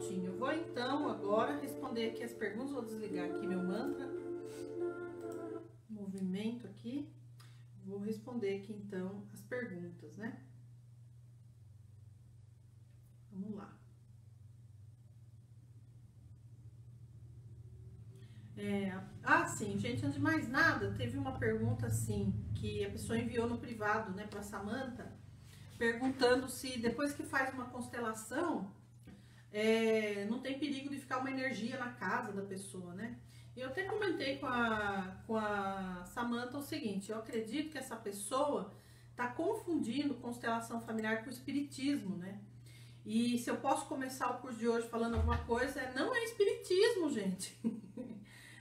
minutinho. Eu vou então agora responder aqui as perguntas. Vou desligar aqui meu mantra. Movimento aqui. Vou responder aqui então as perguntas, né? Vamos lá. Sim, gente, antes de mais nada, teve uma pergunta assim, que a pessoa enviou no privado, né, pra Samantha, perguntando se depois que faz uma constelação, não tem perigo de ficar uma energia na casa da pessoa, né? E eu até comentei com a Samantha o seguinte: eu acredito que essa pessoa tá confundindo constelação familiar com espiritismo, né? E se eu posso começar o curso de hoje falando alguma coisa, não é espiritismo, gente.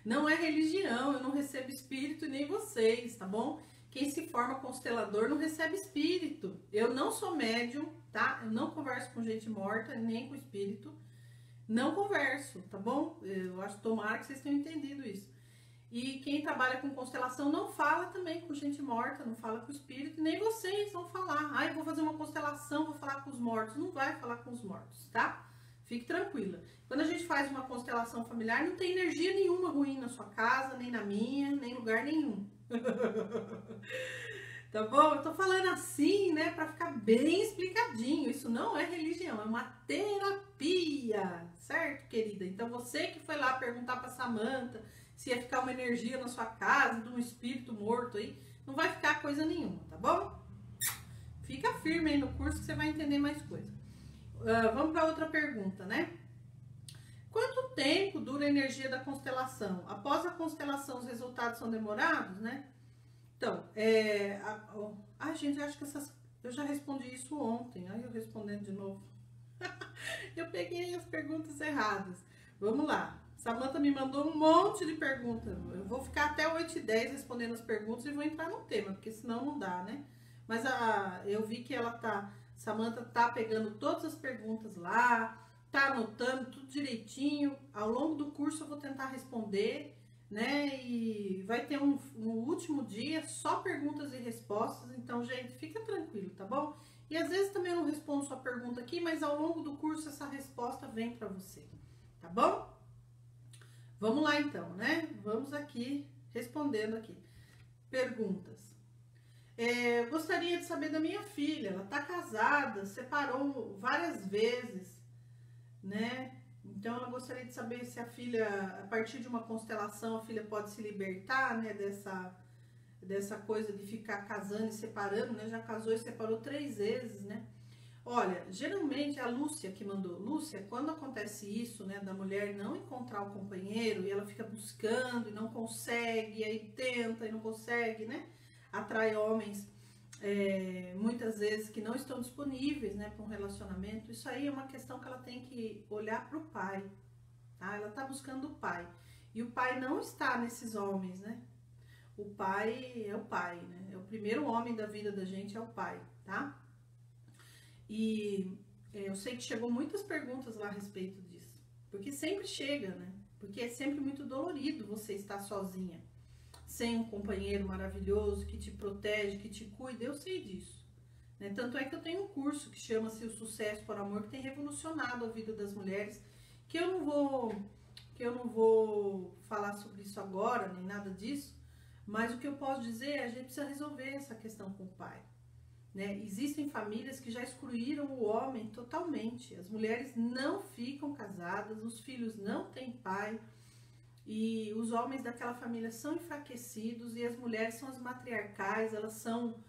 Não é religião, eu não recebo espírito nem vocês, tá bom? Quem se forma constelador não recebe espírito. Eu não sou médium, tá? Eu não converso com gente morta, nem com espírito. Não converso, tá bom? Eu acho, tomara que vocês tenham entendido isso. E quem trabalha com constelação não fala também com gente morta, não fala com espírito, nem vocês vão falar. Eu vou fazer uma constelação, vou falar com os mortos. Não vai falar com os mortos, tá? Fique tranquila. Quando a gente faz uma constelação familiar, não tem energia nenhuma ruim na sua casa, nem na minha, nem em lugar nenhum. Tá bom? Eu tô falando assim, né, pra ficar bem explicadinho. Isso não é religião, é uma terapia, certo, querida? Então você que foi lá perguntar pra Samantha se ia ficar uma energia na sua casa, de um espírito morto aí, não vai ficar coisa nenhuma, tá bom? Fica firme aí no curso que você vai entender mais coisa. Vamos para outra pergunta, né? Quanto tempo dura a energia da constelação? Após a constelação, os resultados são demorados, né? Então, gente, acho que eu já respondi isso ontem. Aí eu respondendo de novo. Eu peguei as perguntas erradas. Vamos lá. Samantha me mandou um monte de perguntas. Eu vou ficar até 8h10 respondendo as perguntas e vou entrar no tema, porque senão não dá, né? Mas eu vi que Samantha tá pegando todas as perguntas lá, tá anotando tudo direitinho. Ao longo do curso eu vou tentar responder, né? E vai ter um último dia só perguntas e respostas. Então, gente, fica tranquilo, tá bom? E às vezes também eu não respondo sua pergunta aqui, mas ao longo do curso essa resposta vem para você, tá bom? Vamos lá então, né? Vamos aqui respondendo aqui perguntas. Gostaria de saber da minha filha. Ela tá casada, separou várias vezes, né? Então ela gostaria de saber se a filha, a partir de uma constelação, a filha pode se libertar, né, dessa coisa de ficar casando e separando, né? Já casou e separou 3 vezes, né? Olha, geralmente a Lúcia que mandou. Lúcia, quando acontece isso, né, da mulher não encontrar o companheiro e ela fica buscando e não consegue, e aí tenta e não consegue, né? Atrai homens muitas vezes que não estão disponíveis, né, para um relacionamento. Isso aí é uma questão que ela tem que olhar para o pai, tá? Ela tá buscando o pai e o pai não está nesses homens, né? O pai é o pai, né? É o primeiro homem da vida da gente, é o pai, tá? E eu sei que chegou muitas perguntas lá a respeito disso, porque sempre chega, né? Porque é sempre muito dolorido você estar sozinha, sem um companheiro maravilhoso que te protege, que te cuida. Eu sei disso, né? Tanto é que eu tenho um curso que chama-se O Sucesso por Amor, que tem revolucionado a vida das mulheres, que eu não vou falar sobre isso agora, nem nada disso, mas o que eu posso dizer é a gente precisa resolver essa questão com o pai, né? Existem famílias que já excluíram o homem totalmente. As mulheres não ficam casadas, os filhos não têm pai, e os homens daquela família são enfraquecidos, e as mulheres são as matriarcais, elas são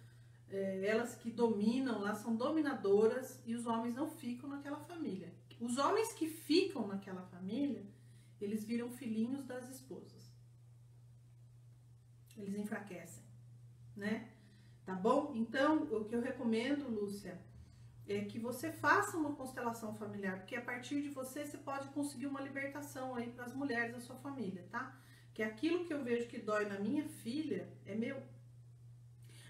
elas que dominam lá, são dominadoras, e os homens não ficam naquela família. Os homens que ficam naquela família, eles viram filhinhos das esposas. Eles enfraquecem, né? Tá bom? Então, o que eu recomendo, Lúcia, é que você faça uma constelação familiar, porque a partir de você pode conseguir uma libertação aí para as mulheres da sua família, tá? Que aquilo que eu vejo que dói na minha filha é meu.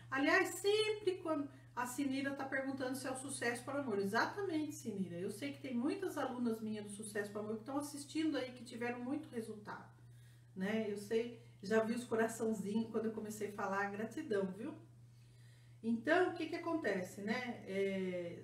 Aliás, sempre quando a Sinira tá perguntando se é o Sucesso por Amor. Exatamente, Sinira. Eu sei que tem muitas alunas minhas do Sucesso por Amor que estão assistindo aí, que tiveram muito resultado, né? Eu sei, já vi os coraçãozinhos quando eu comecei a falar, gratidão, viu? Então, o que que acontece, né?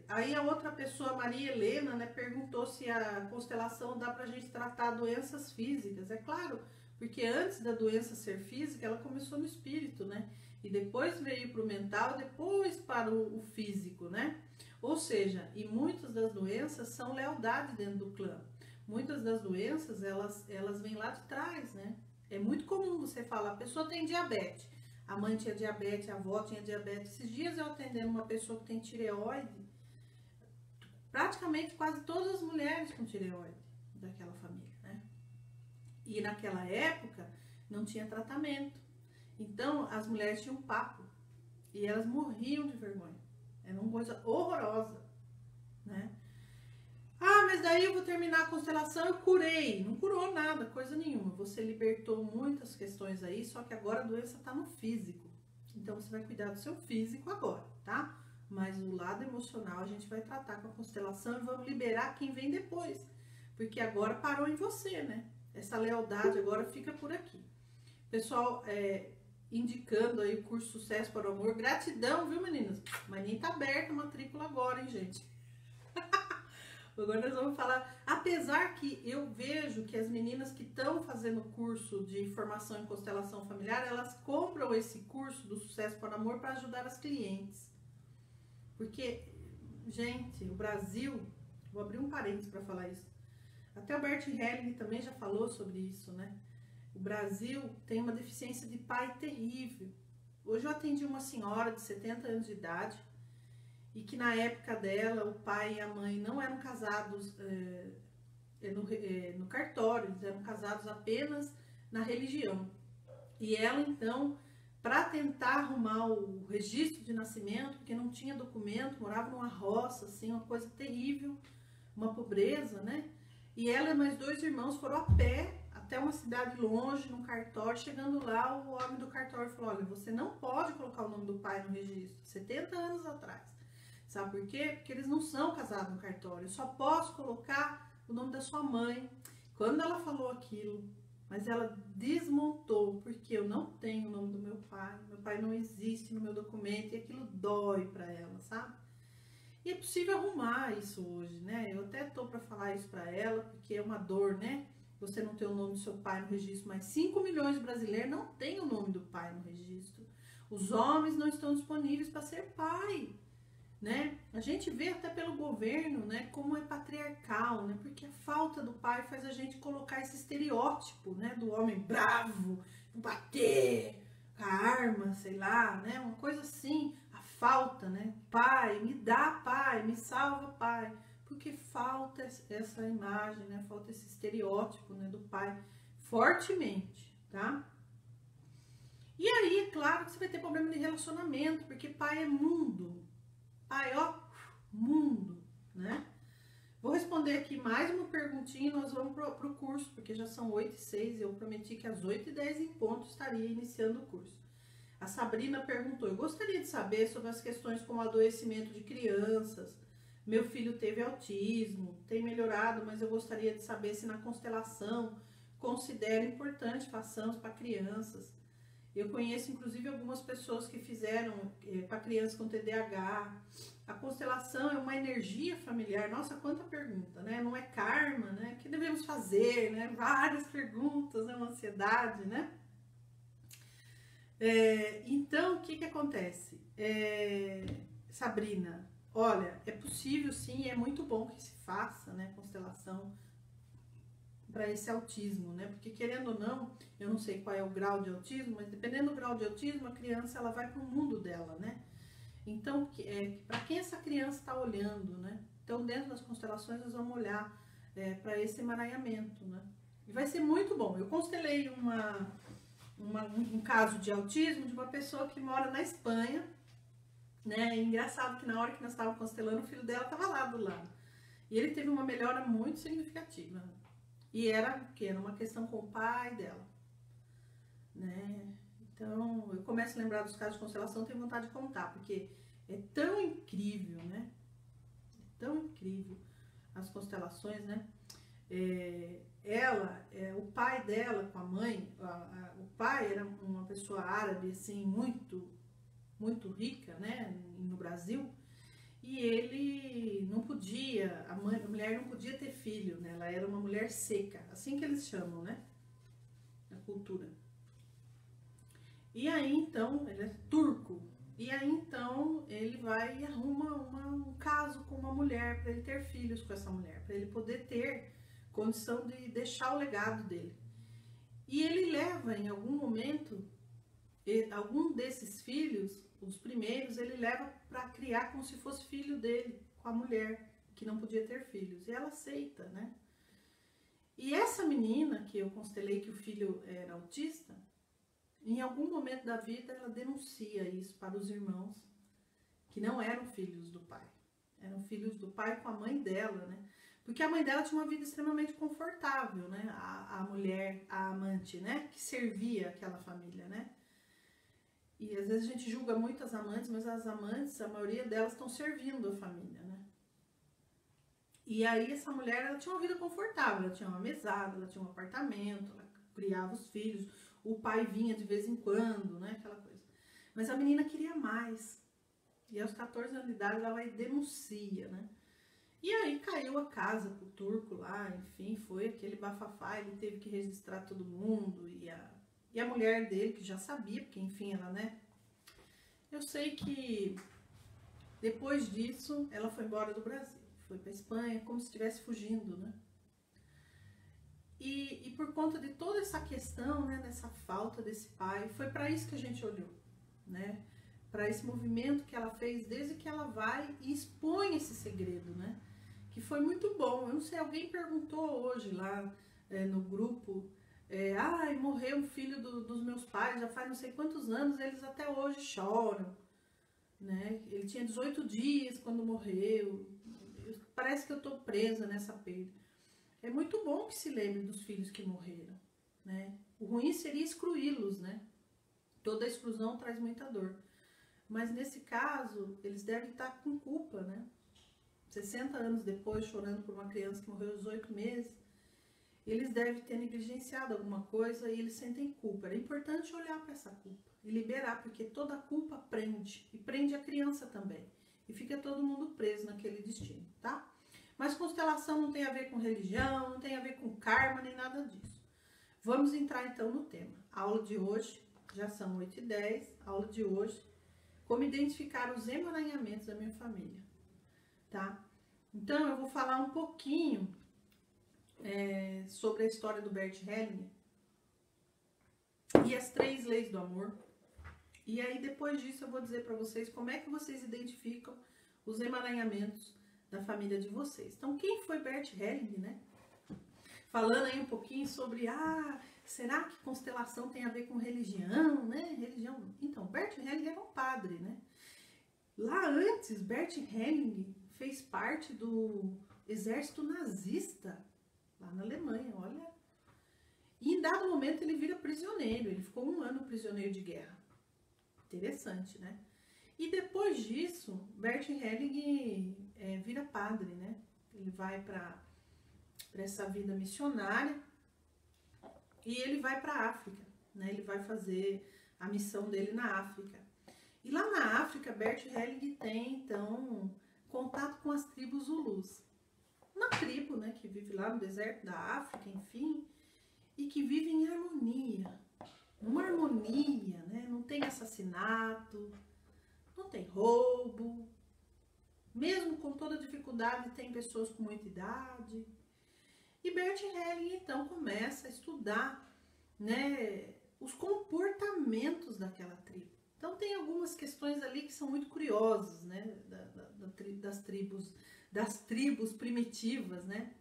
Aí a outra pessoa, Maria Helena, né, perguntou se a constelação dá pra gente tratar doenças físicas. É claro, porque antes da doença ser física, ela começou no espírito, né? E depois veio para o mental, depois para o físico, né? Ou seja, e muitas das doenças são lealdade dentro do clã. Muitas das doenças, elas vêm lá de trás, né? É muito comum você falar, a pessoa tem diabetes. A mãe tinha diabetes, a avó tinha diabetes. Esses dias eu atendendo uma pessoa que tem tireoide, praticamente quase todas as mulheres com tireoide daquela família, né? E naquela época não tinha tratamento. Então as mulheres tinham papo e elas morriam de vergonha. Era uma coisa horrorosa, né? Ah, mas daí eu vou terminar a constelação, eu curei. Não curou nada, coisa nenhuma. Você libertou muitas questões aí, só que agora a doença tá no físico. Então você vai cuidar do seu físico agora, tá? Mas o lado emocional a gente vai tratar com a constelação e vamos liberar quem vem depois. Porque agora parou em você, né? Essa lealdade agora fica por aqui. Pessoal, indicando aí o curso Sucesso para o Amor. Gratidão, viu, meninas? Mas nem tá aberta a matrícula agora, hein, gente? Agora nós vamos falar, apesar que eu vejo que as meninas que estão fazendo curso de formação em constelação familiar, elas compram esse curso do Sucesso para o Amor para ajudar as clientes. Porque, gente, o Brasil, vou abrir um parênteses para falar isso, até o Bert Helling também já falou sobre isso, né? O Brasil tem uma deficiência de pai terrível. Hoje eu atendi uma senhora de 70 anos de idade, e que na época dela, o pai e a mãe não eram casados no cartório, eles eram casados apenas na religião. E ela, então, para tentar arrumar o registro de nascimento, porque não tinha documento, morava numa roça, assim, uma coisa terrível, uma pobreza, né? E ela e mais 2 irmãos foram a pé até uma cidade longe, num cartório. Chegando lá, o homem do cartório falou, olha, você não pode colocar o nome do pai no registro, 70 anos atrás. Sabe por quê? Porque eles não são casados no cartório. Eu só posso colocar o nome da sua mãe. Quando ela falou aquilo, mas ela desmontou, porque eu não tenho o nome do meu pai não existe no meu documento, e aquilo dói pra ela, sabe? E é possível arrumar isso hoje, né? Eu até tô pra falar isso pra ela, porque é uma dor, né? Você não ter o nome do seu pai no registro, mas 5 milhões de brasileiros não têm o nome do pai no registro. Os homens não estão disponíveis para ser pai. Né? A gente vê até pelo governo, né, como é patriarcal, né? Porque a falta do pai faz a gente colocar esse estereótipo, né, do homem bravo, bater com a arma, sei lá, né? Uma coisa assim, a falta, né? Pai, me dá pai, me salva pai, porque falta essa imagem, né? Falta esse estereótipo, né, do pai fortemente, tá? E aí, é claro que você vai ter problema de relacionamento, porque pai é mundo. Pai, ó, mundo, né? Vou responder aqui mais uma perguntinha e nós vamos pro curso, porque já são 8h06 e eu prometi que às 8h10 em ponto estaria iniciando o curso. A Sabrina perguntou, eu gostaria de saber sobre as questões como adoecimento de crianças. Meu filho teve autismo, tem melhorado, mas eu gostaria de saber se na constelação considera importante façamos para crianças. Eu conheço, inclusive, algumas pessoas que fizeram para crianças com TDAH. A constelação é uma energia familiar. Nossa, quanta pergunta, né? Não é karma, né? O que devemos fazer, né? Várias perguntas, né? Uma ansiedade, né? Então, o que que acontece? Sabrina, olha, é possível sim, é muito bom que se faça, né? Constelação para esse autismo, né? Porque querendo ou não, eu não sei qual é o grau de autismo, mas dependendo do grau de autismo, a criança ela vai para o mundo dela, né? Então, para quem essa criança está olhando, né? Então, dentro das constelações, nós vamos olhar para esse emaranhamento, né? E vai ser muito bom. Eu constelei um caso de autismo de uma pessoa que mora na Espanha, né? É engraçado que na hora que nós estávamos constelando, o filho dela estava lá do lado. E ele teve uma melhora muito significativa. E era uma questão com o pai dela, né? Então, eu começo a lembrar dos casos de constelação, tenho vontade de contar, porque é tão incrível, né? É tão incrível as constelações, né? O pai dela com a mãe, o pai era uma pessoa árabe, assim, muito, muito rica, né, no Brasil, e ele não podia, a mulher não podia ter filho, né, ela era uma mulher seca, assim que eles chamam, né, na cultura. E aí, então, ele é turco, e aí, então, ele vai e arruma um caso com uma mulher, para ele ter filhos com essa mulher, para ele poder ter condição de deixar o legado dele. E ele leva, em algum momento, algum desses filhos, os primeiros, ele leva para criar como se fosse filho dele, com a mulher, que não podia ter filhos. E ela aceita, né? E essa menina, que eu constelei que o filho era autista, em algum momento da vida ela denuncia isso para os irmãos, que não eram filhos do pai. Eram filhos do pai com a mãe dela, né? Porque a mãe dela tinha uma vida extremamente confortável, né? A mulher, a amante, né? Que servia aquela família, né? E às vezes a gente julga muito as amantes, mas as amantes, a maioria delas estão servindo a família, né? E aí essa mulher, ela tinha uma vida confortável, ela tinha uma mesada, ela tinha um apartamento, ela criava os filhos, o pai vinha de vez em quando, né? Aquela coisa. Mas a menina queria mais. E aos 14 anos de idade ela vai e denuncia, né? E aí caiu a casa pro turco lá, enfim, foi aquele bafafá, ele teve que registrar todo mundo, e a mulher dele, que já sabia, porque enfim, ela, né? Eu sei que depois disso, ela foi embora do Brasil, foi pra Espanha, como se estivesse fugindo, né? E por conta de toda essa questão, né, dessa falta desse pai, foi para isso que a gente olhou, né? Para esse movimento que ela fez desde que ela vai e expõe esse segredo, né? Que foi muito bom. Eu não sei, alguém perguntou hoje lá no grupo, ai, morreu um filho dos meus pais, já faz não sei quantos anos, eles até hoje choram, né? Ele tinha 18 dias quando morreu, parece que eu tô presa nessa perda. É muito bom que se lembre dos filhos que morreram, né? O ruim seria excluí-los, né? Toda exclusão traz muita dor. Mas nesse caso, eles devem estar com culpa, né? 60 anos depois, chorando por uma criança que morreu aos 8 meses, eles devem ter negligenciado alguma coisa e eles sentem culpa. É importante olhar para essa culpa e liberar, porque toda culpa prende, e prende a criança também. E fica todo mundo preso naquele destino, tá? Mas constelação não tem a ver com religião, não tem a ver com karma, nem nada disso. Vamos entrar então no tema. A aula de hoje, já são 8h10, aula de hoje, como identificar os emaranhamentos da minha família, tá? Então, eu vou falar um pouquinho sobre a história do Bert Hellinger e as 3 leis do amor. E aí, depois disso, eu vou dizer para vocês como é que vocês identificam os emaranhamentos da família de vocês. Então, quem foi Bert Hellinger, né? Falando aí um pouquinho sobre, será que constelação tem a ver com religião, né? Religião. Então, Bert Hellinger era um padre, né? Lá antes, Bert Hellinger fez parte do exército nazista, lá na Alemanha, olha. E em dado momento ele vira prisioneiro, ele ficou 1 ano prisioneiro de guerra. Interessante, né? E depois disso, Bert Hellinger vira padre, né? Ele vai para essa vida missionária e ele vai para a África, né? Ele vai fazer a missão dele na África. E lá na África, Bert Hellinger tem, então, contato com as tribos Zulus. Uma tribo, né, que vive lá no deserto da África, enfim, e que vive em harmonia. Uma harmonia, né? Não tem assassinato, não tem roubo. Mesmo com toda dificuldade, tem pessoas com muita idade. E Bert Hellinger, então, começa a estudar, né, os comportamentos daquela tribo. Então, tem algumas questões ali que são muito curiosas, né, das tribos primitivas, né.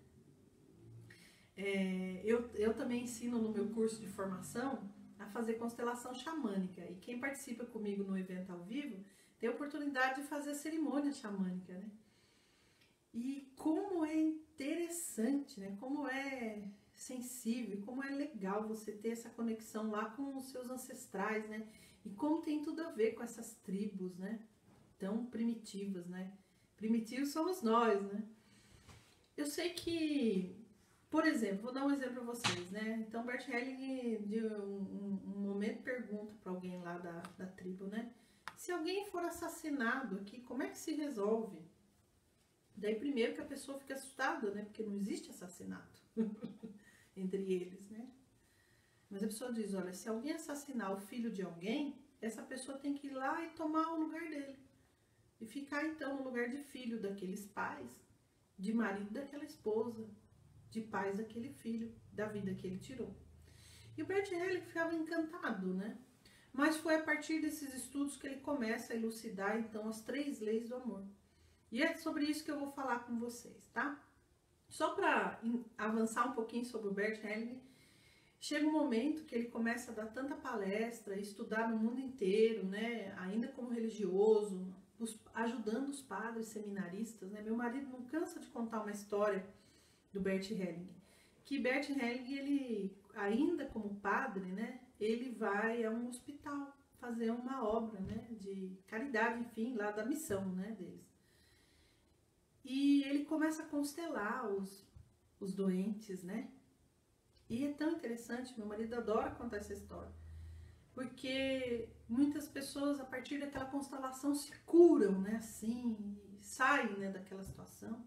Eu também ensino no meu curso de formação a fazer constelação xamânica. E quem participa comigo no evento ao vivo tem a oportunidade de fazer a cerimônia xamânica, né. E como é interessante, né? Como é sensível, como é legal você ter essa conexão lá com os seus ancestrais, né? E como tem tudo a ver com essas tribos, né? Tão primitivas, né? Primitivos somos nós, né? Eu sei que, por exemplo, vou dar um exemplo para vocês, né? Então, Bert Hellinger, de um momento, pergunta para alguém lá da tribo, né? se alguém for assassinado aqui, como é que se resolve? Daí primeiro que a pessoa fica assustada, né? Porque não existe assassinato entre eles, né? Mas a pessoa diz, olha, se alguém assassinar o filho de alguém, essa pessoa tem que ir lá e tomar o lugar dele. E ficar então no lugar de filho daqueles pais, de marido daquela esposa, de pais daquele filho, da vida que ele tirou. E o Bert Hellinger ficava encantado, né? Mas foi a partir desses estudos que ele começa a elucidar então as 3 leis do amor. E é sobre isso que eu vou falar com vocês, tá? Só para avançar um pouquinho sobre o Bert Hellinger, chega um momento que ele começa a dar tanta palestra, estudar no mundo inteiro, né? Ainda como religioso, ajudando os padres seminaristas, né? Meu marido não cansa de contar uma história do Bert Hellinger, que Bert Hellinger, ele, ainda como padre, né? Ele vai a um hospital fazer uma obra, né? De caridade, enfim, lá da missão, né? Deles. E ele começa a constelar os doentes, né? E é tão interessante, meu marido adora contar essa história, porque muitas pessoas, a partir daquela constelação, se curam, né? Assim, saem, né, daquela situação,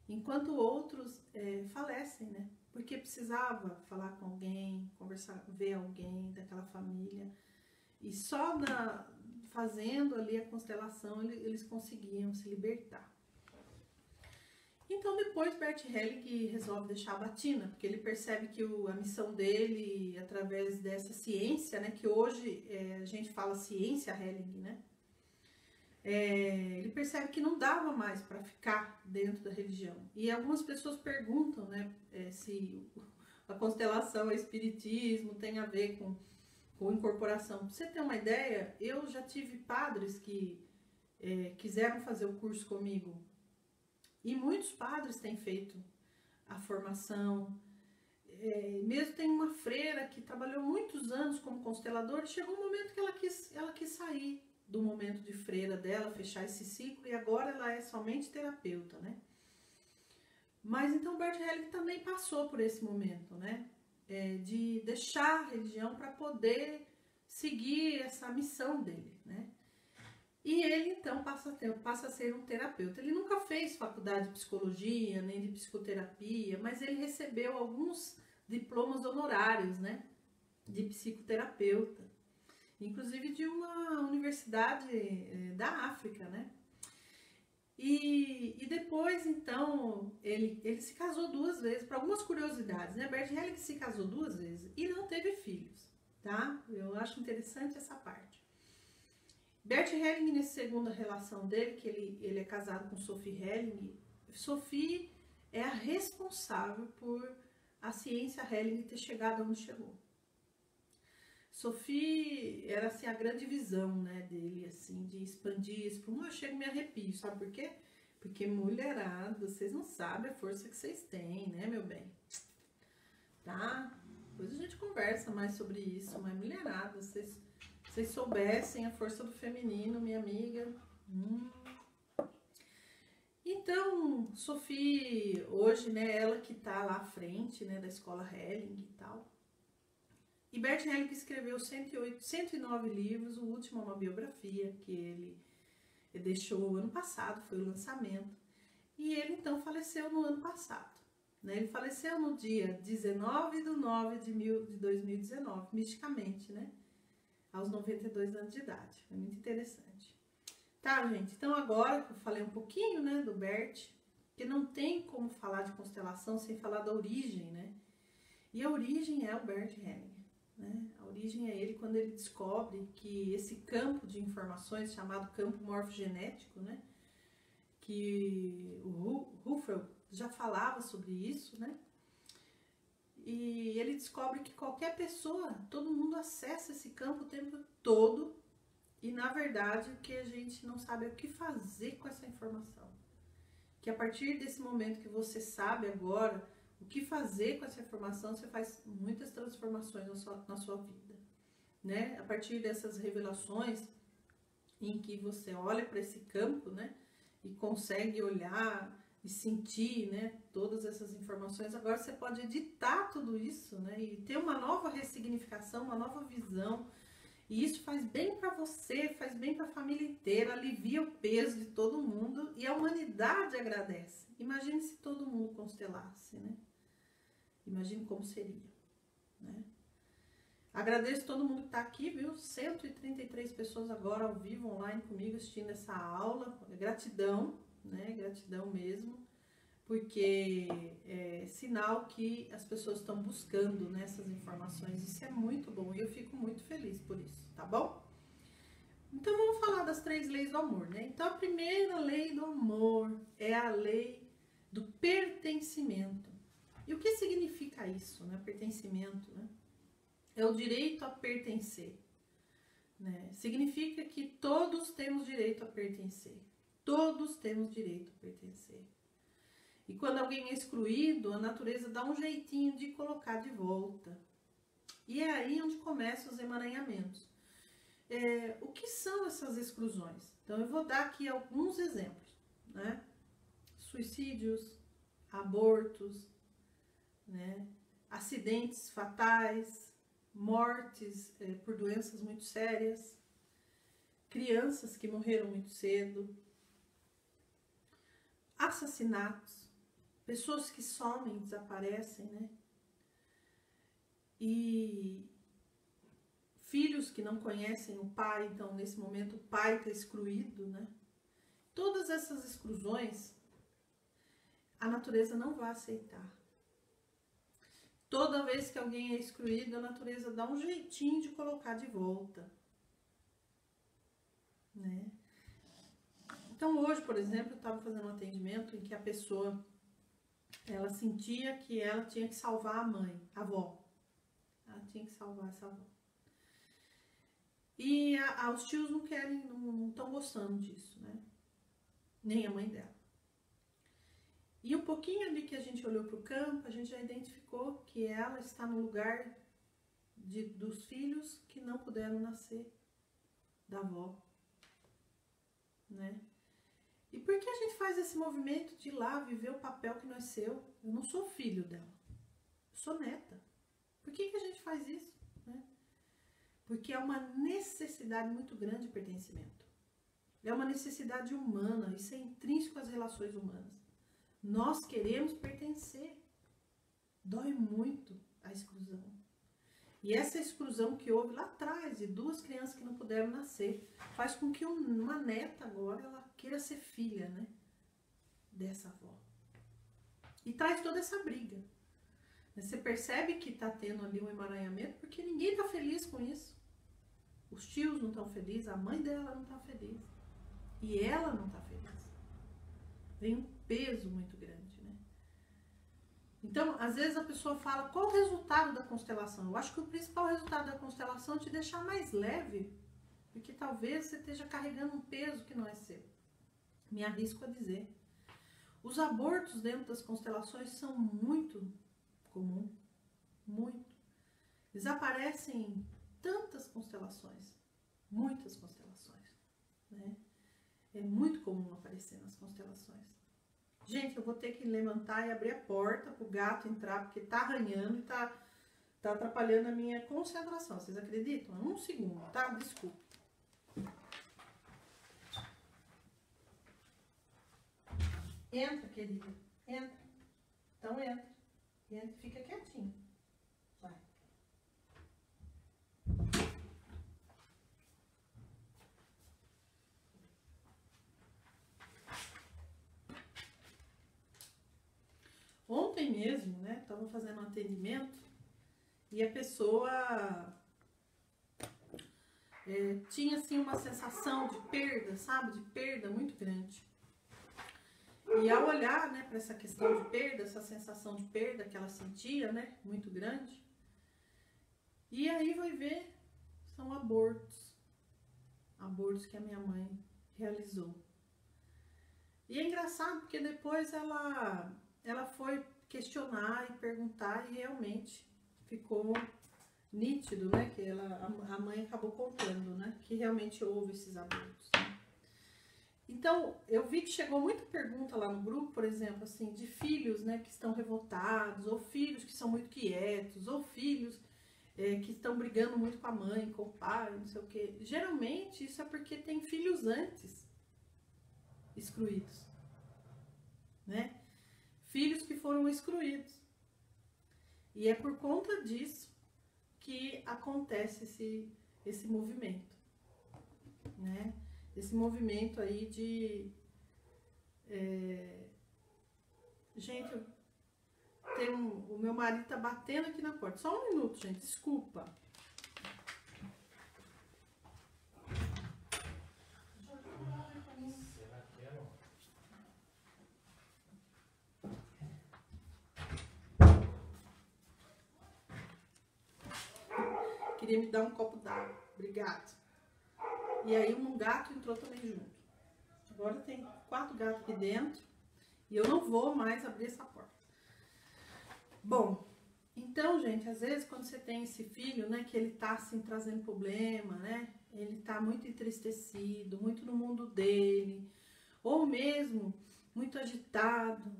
enquanto outros falecem, né? Porque precisava falar com alguém, conversar, ver alguém daquela família, e só fazendo ali a constelação eles conseguiam se libertar. Então depois Bert Hellinger resolve deixar a batina, porque ele percebe que a missão dele, através dessa ciência, né, que hoje a gente fala ciência Hellinger, né, ele percebe que não dava mais para ficar dentro da religião. E algumas pessoas perguntam, né, se a constelação, o espiritismo tem a ver com incorporação. Pra você ter uma ideia, eu já tive padres que quiseram fazer o curso comigo. E muitos padres têm feito a formação. Mesmo tem uma freira que trabalhou muitos anos como consteladora, e chegou um momento que ela quis sair do momento de freira dela, fechar esse ciclo, e agora ela é somente terapeuta, né? Mas então Bert Hellinger também passou por esse momento, né? De deixar a religião para poder seguir essa missão dele, né? E ele, então, passa a ser um terapeuta. Ele nunca fez faculdade de psicologia, nem de psicoterapia, mas ele recebeu alguns diplomas honorários, né, de psicoterapeuta, inclusive de uma universidade da África, né. E depois, então, ele se casou 2 vezes, por algumas curiosidades, né. Bert Hellinger se casou 2 vezes e não teve filhos, tá? Eu acho interessante essa parte. Bert Hellinger, nessa segunda relação dele, que ele é casado com Sophie Hellinger, Sophie é a responsável por a ciência Hellinger ter chegado onde chegou. Sophie era assim, a grande visão, né, dele, assim, de expandir isso. Eu chego e me arrepio, sabe por quê? Porque mulherada, vocês não sabem a força que vocês têm, né, meu bem? Tá? Depois a gente conversa mais sobre isso, mas mulherada, vocês soubessem a força do feminino, minha amiga. Então, Sophie, hoje, né, ela que tá lá à frente, né, da escola Hellinger e tal. E Bert Hellinger escreveu 109 livros, o último é uma biografia que ele deixou ano passado, foi o lançamento. E ele, então, faleceu no ano passado. Né? Ele faleceu no dia 19/9 de 2019, misticamente, né? Aos 92 anos de idade. É muito interessante. Tá, gente? Então agora que eu falei um pouquinho, né, do Bert, que não tem como falar de constelação sem falar da origem, né? E a origem é o Bert Hellinger, né? A origem é ele quando ele descobre que esse campo de informações, chamado campo morfogenético, né? Que o Huffer já falava sobre isso, né? E ele descobre que qualquer pessoa, todo mundo acessa esse campo o tempo todo, e na verdade o que a gente não sabe é o que fazer com essa informação. Que a partir desse momento que você sabe agora o que fazer com essa informação, você faz muitas transformações na sua vida, né? A partir dessas revelações em que você olha para esse campo, né? E consegue olhar e sentir, né, todas essas informações, agora você pode editar tudo isso, né, e ter uma nova ressignificação, uma nova visão, E isso faz bem para você, faz bem para a família inteira, alivia o peso de todo mundo e a humanidade agradece. Imagine se todo mundo constelasse, né? Imagine como seria, né? Agradeço todo mundo que está aqui, viu? 133 pessoas agora ao vivo, online comigo, assistindo essa aula. Gratidão, né? Gratidão mesmo, porque é sinal que as pessoas estão buscando nessas informações. Isso é muito bom e eu fico muito feliz por isso, tá bom? Então vamos falar das 3 leis do amor, né? Então a primeira lei do amor é a lei do pertencimento. E o que significa isso, né? Pertencimento, né? É o direito a pertencer, né? Significa que todos temos direito a pertencer. Todos temos direito a pertencer. E quando alguém é excluído, a natureza dá um jeitinho de colocar de volta. E é aí onde começam os emaranhamentos. O que são essas exclusões? Então eu vou dar aqui alguns exemplos, né? Suicídios, abortos, né? Acidentes fatais, mortes por doenças muito sérias, crianças que morreram muito cedo, assassinatos, pessoas que somem, desaparecem, né? E filhos que não conhecem o pai, então nesse momento o pai está excluído, né? Todas essas exclusões a natureza não vai aceitar. Toda vez que alguém é excluído, a natureza dá um jeitinho de colocar de volta, né? Então hoje, por exemplo, eu estava fazendo um atendimento em que a pessoa, ela sentia que ela tinha que salvar a mãe, a avó. Ela tinha que salvar essa avó. E os tios não querem, não estão gostando disso, né? Nem a mãe dela. E um pouquinho ali que a gente olhou para o campo, a gente já identificou que ela está no lugar dos filhos que não puderam nascer, da avó, né? E por que a gente faz esse movimento de ir lá viver o papel que não é seu? Eu não sou filho dela, eu sou neta. Por que a gente faz isso, né? Porque é uma necessidade muito grande de pertencimento. É uma necessidade humana, isso é intrínseco às relações humanas. Nós queremos pertencer. Dói muito a exclusão. E essa exclusão que houve lá atrás, de 2 crianças que não puderam nascer, faz com que uma neta agora, ela queira ser filha, né, dessa avó. E traz toda essa briga. Você percebe que está tendo ali um emaranhamento, porque ninguém está feliz com isso. Os tios não estão felizes, a mãe dela não está feliz. E ela não está feliz. Vem um peso muito grande, né? Então, às vezes a pessoa fala, qual o resultado da constelação? Eu acho que o principal resultado da constelação é te deixar mais leve, porque talvez você esteja carregando um peso que não é seu. Me arrisco a dizer. Os abortos dentro das constelações são muito comuns, muito. Eles aparecem em tantas constelações, muitas constelações, né? É muito comum aparecer nas constelações. Gente, eu vou ter que levantar e abrir a porta para o gato entrar, porque tá arranhando e tá atrapalhando a minha concentração. Vocês acreditam? 1 segundo, tá? Desculpa. Entra, querida. Entra. Então entra. Entra e fica quietinho. Vai. Ontem mesmo, né, estava fazendo um atendimento e a pessoa tinha assim uma sensação de perda, sabe, de perda muito grande. E ao olhar, né, para essa questão de perda, essa sensação de perda que ela sentia, né, muito grande, e aí vai ver, são abortos que a minha mãe realizou. E é engraçado porque depois ela foi questionar e perguntar e realmente ficou nítido, né, que a mãe acabou contando, né, que realmente houve esses abortos. Né? Então, eu vi que chegou muita pergunta lá no grupo, por exemplo, assim, de filhos, né, que estão revoltados, ou filhos que são muito quietos, ou filhos que estão brigando muito com a mãe, com o pai, não sei o quê. Geralmente isso é porque tem filhos antes excluídos, né? Filhos que foram excluídos. E é por conta disso que acontece esse movimento, né? Esse movimento aí de... Gente, o meu marido tá batendo aqui na porta. Só um minuto, gente, desculpa. Queria me dar um copo d'água. Obrigado. E aí um gato entrou também junto. Agora tem 4 gatos aqui dentro. E eu não vou mais abrir essa porta. Bom, então, gente, às vezes quando você tem esse filho, né, que ele tá assim trazendo problema, né? Ele tá muito entristecido, muito no mundo dele, ou mesmo muito agitado.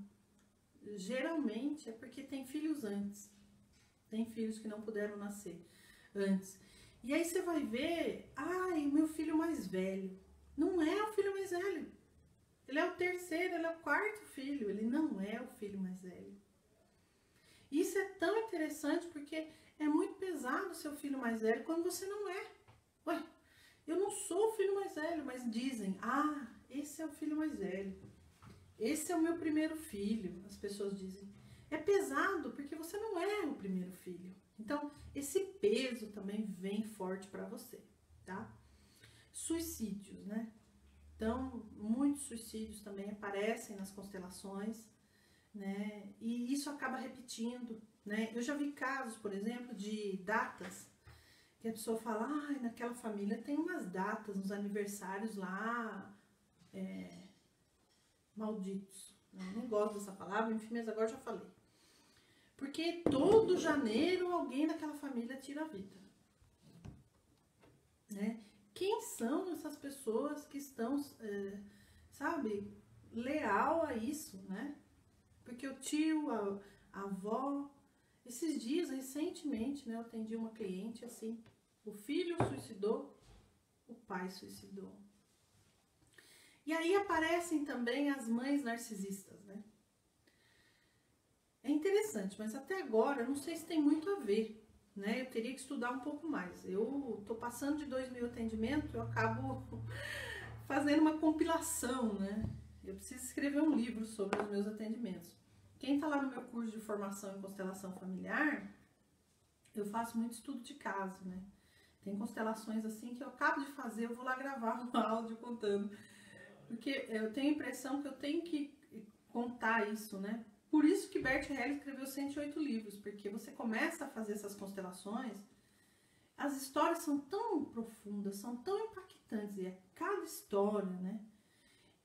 Geralmente é porque tem filhos antes. Tem filhos que não puderam nascer antes. E aí você vai ver, ai, meu filho mais velho. Não é o filho mais velho. Ele é o terceiro, ele é o 4º filho. Ele não é o filho mais velho. Isso é tão interessante porque é muito pesado o seu filho mais velho quando você não é. Ué, eu não sou o filho mais velho, mas dizem, ah, esse é o filho mais velho. Esse é o meu primeiro filho, as pessoas dizem. É pesado porque você não é o primeiro filho. Então, esse peso também vem forte para você, tá? Suicídios, né? Então, muitos suicídios também aparecem nas constelações, né? E isso acaba repetindo, né? Eu já vi casos, por exemplo, de datas que a pessoa fala, ah, naquela família tem umas datas, uns aniversários lá, malditos. Eu nem gosto dessa palavra, enfim, mas agora já falei. Porque todo janeiro alguém daquela família tira a vida, né? Quem são essas pessoas que estão, sabe, leal a isso, né? Porque o tio, a avó, esses dias, recentemente, né, eu atendi uma cliente assim, o filho suicidou, o pai suicidou. E aí aparecem também as mães narcisistas, né? É interessante, mas até agora eu não sei se tem muito a ver, né? Eu teria que estudar um pouco mais. Eu tô passando de 2.000 atendimentos, eu acabo fazendo uma compilação, né? Eu preciso escrever um livro sobre os meus atendimentos. Quem tá lá no meu curso de formação em constelação familiar, eu faço muito estudo de caso, né? Tem constelações assim que eu acabo de fazer, eu vou lá gravar um áudio contando. Porque eu tenho a impressão que eu tenho que contar isso, né? Por isso que Bert Hellinger escreveu 108 livros, porque você começa a fazer essas constelações, as histórias são tão profundas, são tão impactantes, e é cada história, né?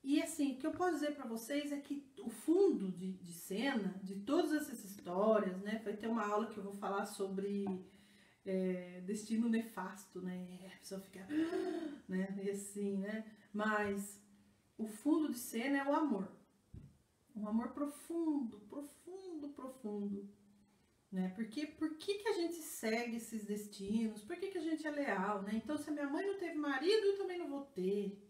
E assim, o que eu posso dizer para vocês é que o fundo de cena, de todas essas histórias, né? Vai ter uma aula que eu vou falar sobre destino nefasto, né? A pessoa fica, né? E assim, né? Mas o fundo de cena é o amor. Um amor profundo, profundo, profundo, né? Porque por que a gente segue esses destinos? Por que a gente é leal, né? Então, se a minha mãe não teve marido, eu também não vou ter,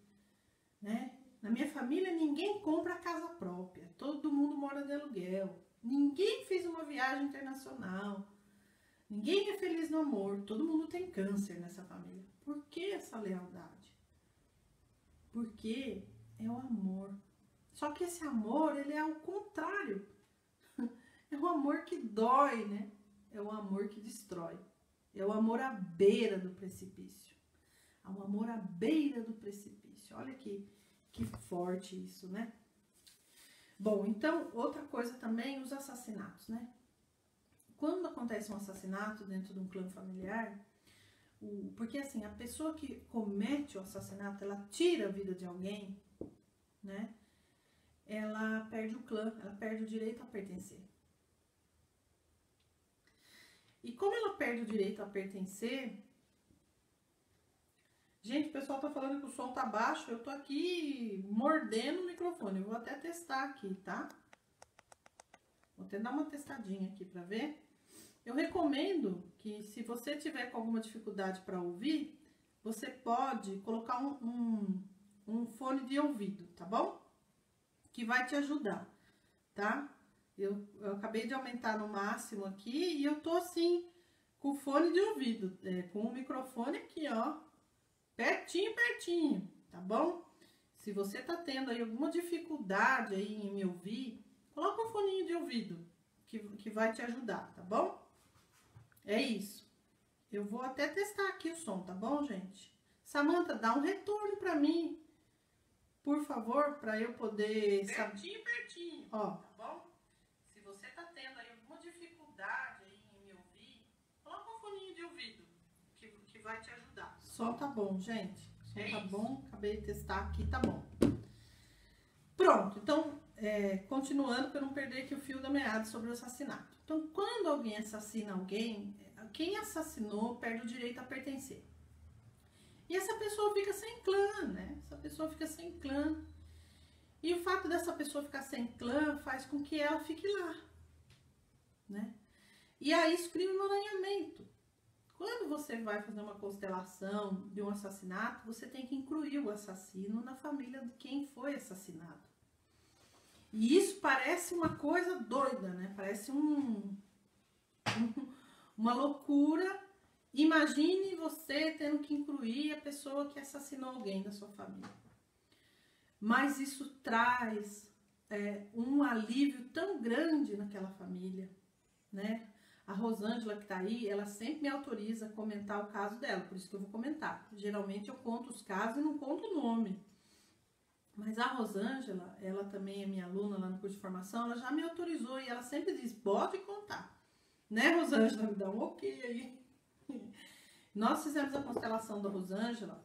né? Na minha família, ninguém compra casa própria. Todo mundo mora de aluguel. Ninguém fez uma viagem internacional. Ninguém é feliz no amor. Todo mundo tem câncer nessa família. Por que essa lealdade? Porque é o amor. Só que esse amor, ele é ao contrário. É um amor que dói, né? É um amor que destrói. É o amor à beira do precipício. É um amor à beira do precipício. Olha que forte isso, né? Bom, então, outra coisa também, os assassinatos, né? Quando acontece um assassinato dentro de um clã familiar, porque assim, a pessoa que comete o assassinato, ela tira a vida de alguém, né? Ela perde o clã, ela perde o direito a pertencer. E como ela perde o direito a pertencer... Gente, o pessoal tá falando que o som tá baixo, eu tô aqui mordendo o microfone. Eu vou até testar aqui, tá? Vou até dar uma testadinha aqui pra ver. Eu recomendo que, se você tiver com alguma dificuldade para ouvir, você pode colocar um fone de ouvido, tá bom? Que vai te ajudar, tá? Eu acabei de aumentar no máximo aqui e eu tô assim, com o fone de ouvido, com o microfone aqui, ó, pertinho, pertinho, tá bom? Se você tá tendo aí alguma dificuldade aí em me ouvir, coloca um foninho de ouvido, que vai te ajudar, tá bom? É isso. Eu vou até testar aqui o som, tá bom, gente? Samantha, dá um retorno pra mim, por favor, pra eu poder... Pertinho, pertinho. Ó, tá bom? Se você tá tendo aí alguma dificuldade aí em me ouvir, coloca um foninho de ouvido, que vai te ajudar. O som tá bom, gente. O som tá bom, acabei de testar aqui, tá bom. Pronto, então, continuando para eu não perder aqui o fio da meada sobre o assassinato. Então, quando alguém assassina alguém, quem assassinou perde o direito a pertencer. E essa pessoa fica sem clã, né? Essa pessoa fica sem clã. E o fato dessa pessoa ficar sem clã faz com que ela fique lá, né? E aí isso cria um emaranhamento. Quando você vai fazer uma constelação de um assassinato, você tem que incluir o assassino na família de quem foi assassinado. E isso parece uma coisa doida, né? Parece uma loucura. Imagine você tendo que incluir a pessoa que assassinou alguém da sua família. Mas isso traz um alívio tão grande naquela família, né? A Rosângela, que tá aí, ela sempre me autoriza a comentar o caso dela, por isso que eu vou comentar. Geralmente eu conto os casos e não conto o nome. Mas a Rosângela, ela também é minha aluna lá no curso de formação, ela já me autorizou e ela sempre diz, pode contar. Né, Rosângela? Me dá um ok aí. Nós fizemos a constelação da Rosângela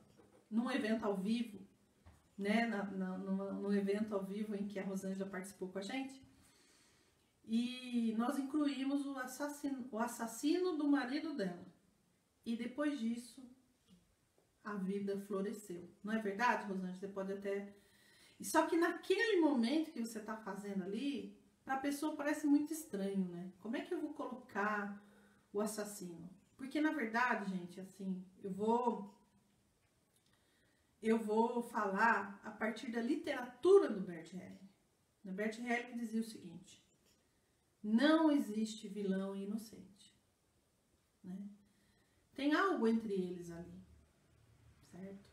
num evento ao vivo, né, no evento ao vivo em que a Rosângela participou com a gente. E nós incluímos o assassino do marido dela. E depois disso, a vida floresceu. Não é verdade, Rosângela? Você pode até... Só que naquele momento que você está fazendo ali, para a pessoa parece muito estranho, né? Como é que eu vou colocar o assassino? Porque, na verdade, gente, assim, eu vou falar a partir da literatura do Bert Hellinger. O Bert Hellinger dizia o seguinte: não existe vilão e inocente, né? Tem algo entre eles ali, certo?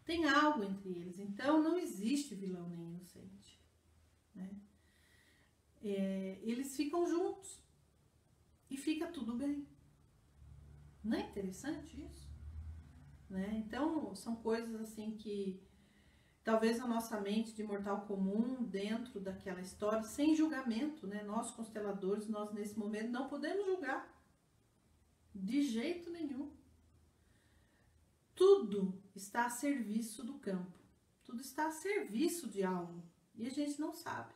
Tem algo entre eles, então não existe vilão nem inocente, né? Eles ficam juntos e fica tudo bem. Não é interessante isso? Né? Então, são coisas assim que talvez a nossa mente de mortal comum, dentro daquela história, sem julgamento, né? Nós, consteladores, nós nesse momento não podemos julgar de jeito nenhum. Tudo está a serviço do campo. Tudo está a serviço de algo. E a gente não sabe,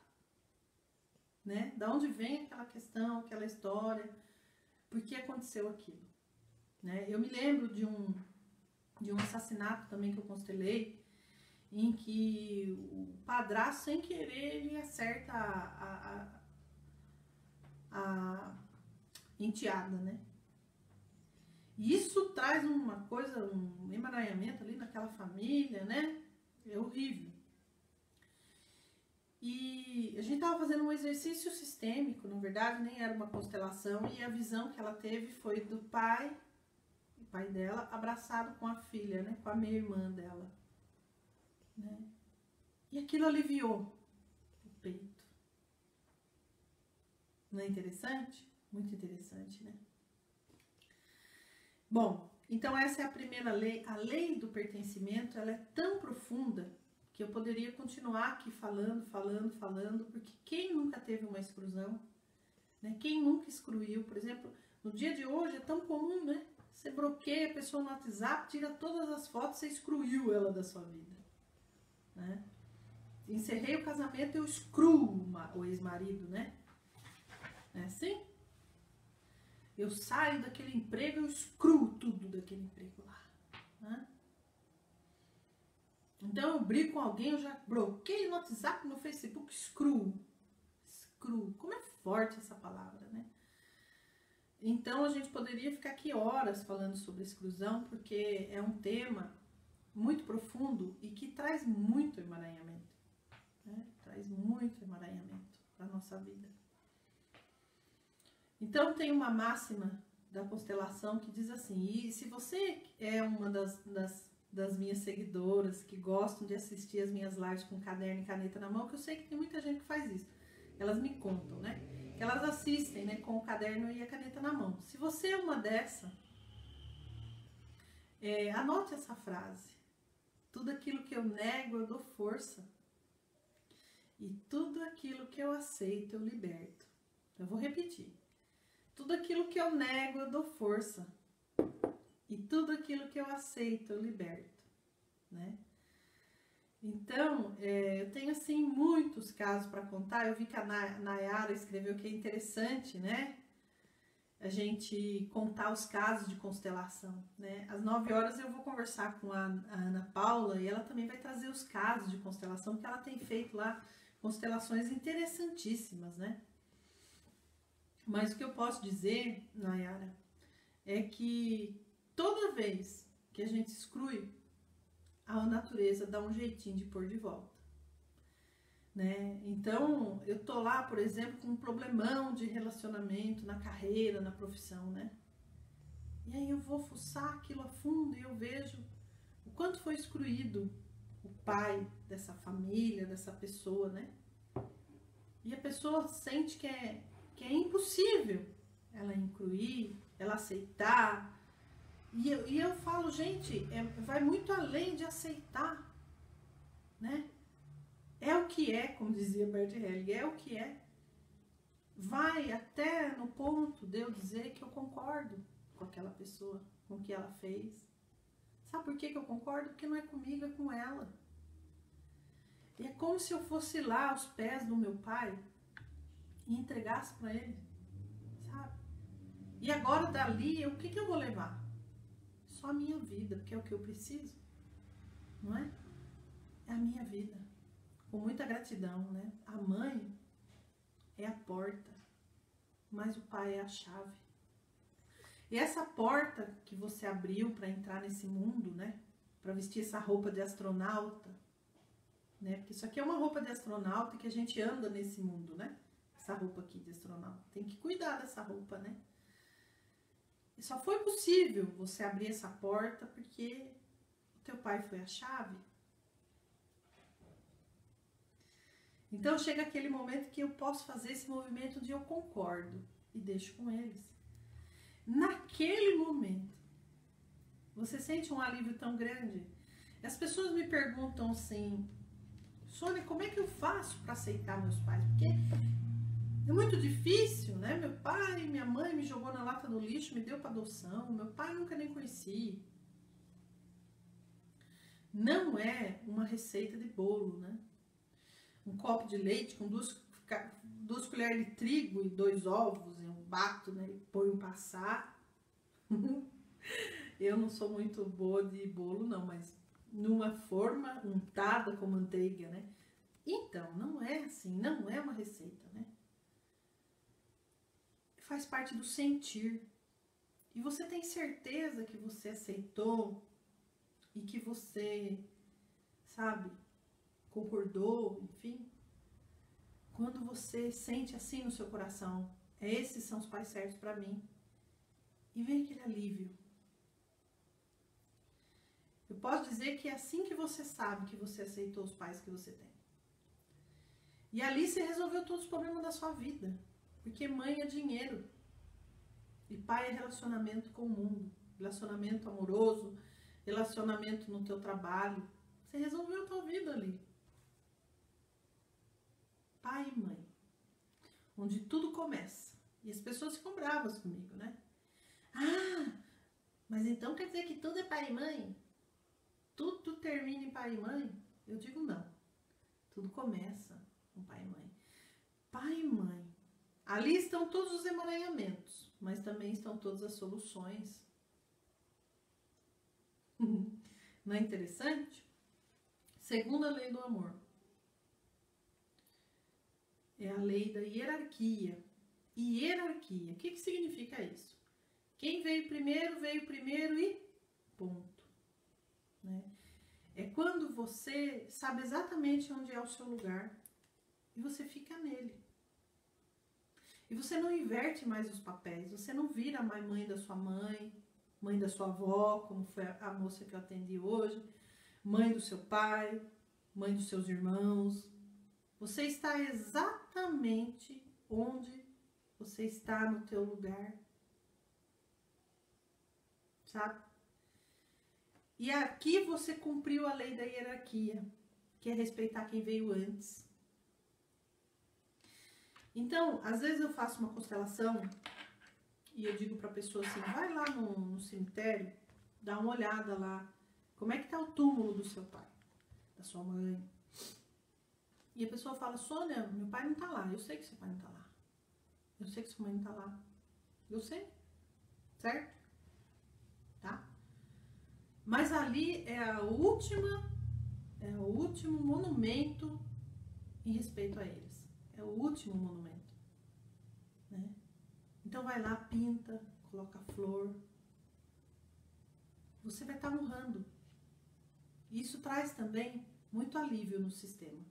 né? Da onde vem aquela questão, aquela história, por que aconteceu aquilo, né? Eu me lembro de um assassinato também que eu constelei, em que o padrasto, sem querer, ele acerta a enteada, né? E isso traz uma coisa, um emaranhamento ali naquela família, né? É horrível. E a gente estava fazendo um exercício sistêmico, na verdade, nem era uma constelação, e a visão que ela teve foi do pai, o pai dela, abraçado com a filha, né? Com a meia-irmã dela, né? E aquilo aliviou o peito. Não é interessante? Muito interessante, né? Bom, então essa é a primeira lei. A lei do pertencimento, ela é tão profunda que eu poderia continuar aqui falando, porque quem nunca teve uma exclusão, né? Quem nunca excluiu, por exemplo, no dia de hoje é tão comum, né? Você bloqueia a pessoa no WhatsApp, tira todas as fotos, você excluiu ela da sua vida, né? Encerrei o casamento, eu excluo o ex-marido, né? É assim? Eu saio daquele emprego, eu excluo tudo daquele emprego lá, né? Então eu brigo com alguém, eu já bloqueio no WhatsApp, no Facebook, excluo. Excluo. Como é forte essa palavra, né? Então, a gente poderia ficar aqui horas falando sobre exclusão, porque é um tema muito profundo e que traz muito emaranhamento, né? Traz muito emaranhamento para a nossa vida. Então, tem uma máxima da constelação que diz assim, e se você é uma das minhas seguidoras que gostam de assistir as minhas lives com caderno e caneta na mão, que eu sei que tem muita gente que faz isso, elas me contam, né? Que elas assistem, né, com o caderno e a caneta na mão. Se você é uma dessa, anote essa frase. Tudo aquilo que eu nego, eu dou força. E tudo aquilo que eu aceito, eu liberto. Eu vou repetir. Tudo aquilo que eu nego, eu dou força. E tudo aquilo que eu aceito, eu liberto, né? Então, eu tenho, assim, muitos casos para contar. Eu vi que a Nayara escreveu que é interessante, né? A gente contar os casos de constelação, né? Às 9 horas eu vou conversar com a Ana Paula e ela também vai trazer os casos de constelação, que ela tem feito lá constelações interessantíssimas, né? Mas o que eu posso dizer, Nayara, é que toda vez que a gente exclui, a natureza dá um jeitinho de pôr de volta, né? Então, eu tô lá, por exemplo, com um problemão de relacionamento na carreira, na profissão, né? E aí eu vou fuçar aquilo a fundo e eu vejo o quanto foi excluído o pai dessa família, dessa pessoa, né? E a pessoa sente que é impossível ela incluir, ela aceitar. E eu falo, gente, vai muito além de aceitar, né? É o que é, como dizia Bert Hellinger, é o que é. Vai até no ponto de eu dizer que eu concordo com aquela pessoa, com o que ela fez. Sabe por que eu concordo? Porque não é comigo, é com ela. E é como se eu fosse lá aos pés do meu pai e entregasse para ele, sabe? E agora dali, o que eu vou levar? Só a minha vida, porque é o que eu preciso, não é? É a minha vida. Com muita gratidão, né? A mãe é a porta, mas o pai é a chave. E essa porta que você abriu para entrar nesse mundo, né? Para vestir essa roupa de astronauta, né? Porque isso aqui é uma roupa de astronauta que a gente anda nesse mundo, né? Essa roupa aqui de astronauta. Tem que cuidar dessa roupa, né? E só foi possível você abrir essa porta porque o teu pai foi a chave. Então chega aquele momento que eu posso fazer esse movimento de eu concordo e deixo com eles. Naquele momento, você sente um alívio tão grande. As pessoas me perguntam assim, Sônia, como é que eu faço para aceitar meus pais? Porque é muito difícil, né? Meu pai e minha mãe me jogou na lata do lixo, me deu para adoção. Meu pai nunca nem conheci. Não é uma receita de bolo, né? Um copo de leite com duas colheres de trigo e 2 ovos, eu bato, né? E ponho passar. Eu não sou muito boa de bolo, não, mas numa forma untada com manteiga, né? Então, não é assim, não é uma receita, né? Faz parte do sentir. E você tem certeza que você aceitou e que você, sabe, concordou, enfim. Quando você sente assim no seu coração, esses são os pais certos para mim. E vem aquele alívio. Eu posso dizer que é assim que você sabe que você aceitou os pais que você tem. E ali você resolveu todos os problemas da sua vida. Porque mãe é dinheiro. E pai é relacionamento com o mundo. Relacionamento amoroso, relacionamento no teu trabalho. Você resolveu a tua vida ali. Pai e mãe. Onde tudo começa. E as pessoas ficam bravas comigo, né? Ah, mas então quer dizer que tudo é pai e mãe? Tudo termina em pai e mãe? Eu digo não. Tudo começa com pai e mãe. Pai e mãe. Ali estão todos os emaranhamentos, mas também estão todas as soluções. Não é interessante? Segunda lei do amor. É a lei da hierarquia. hierarquia. O que significa isso? Quem veio primeiro e ponto. Né? É quando você sabe exatamente onde é o seu lugar e você fica nele. E você não inverte mais os papéis, você não vira mais mãe da sua mãe, mãe da sua avó, como foi a moça que eu atendi hoje, mãe do seu pai, mãe dos seus irmãos. Você está exatamente onde você está no teu lugar, sabe? E aqui você cumpriu a lei da hierarquia, que é respeitar quem veio antes. Então, às vezes eu faço uma constelação e eu digo para a pessoa assim, vai lá no cemitério, dá uma olhada lá, como é que está o túmulo do seu pai, da sua mãe. E a pessoa fala, Sônia, meu pai não está lá, eu sei que seu pai não está lá. Eu sei que sua mãe não está lá. Eu sei, certo? Tá? Mas ali é o último monumento em respeito a eles. É o último monumento, né? Então vai lá, pinta, coloca flor. Você vai estar honrando. Isso traz também muito alívio no sistema.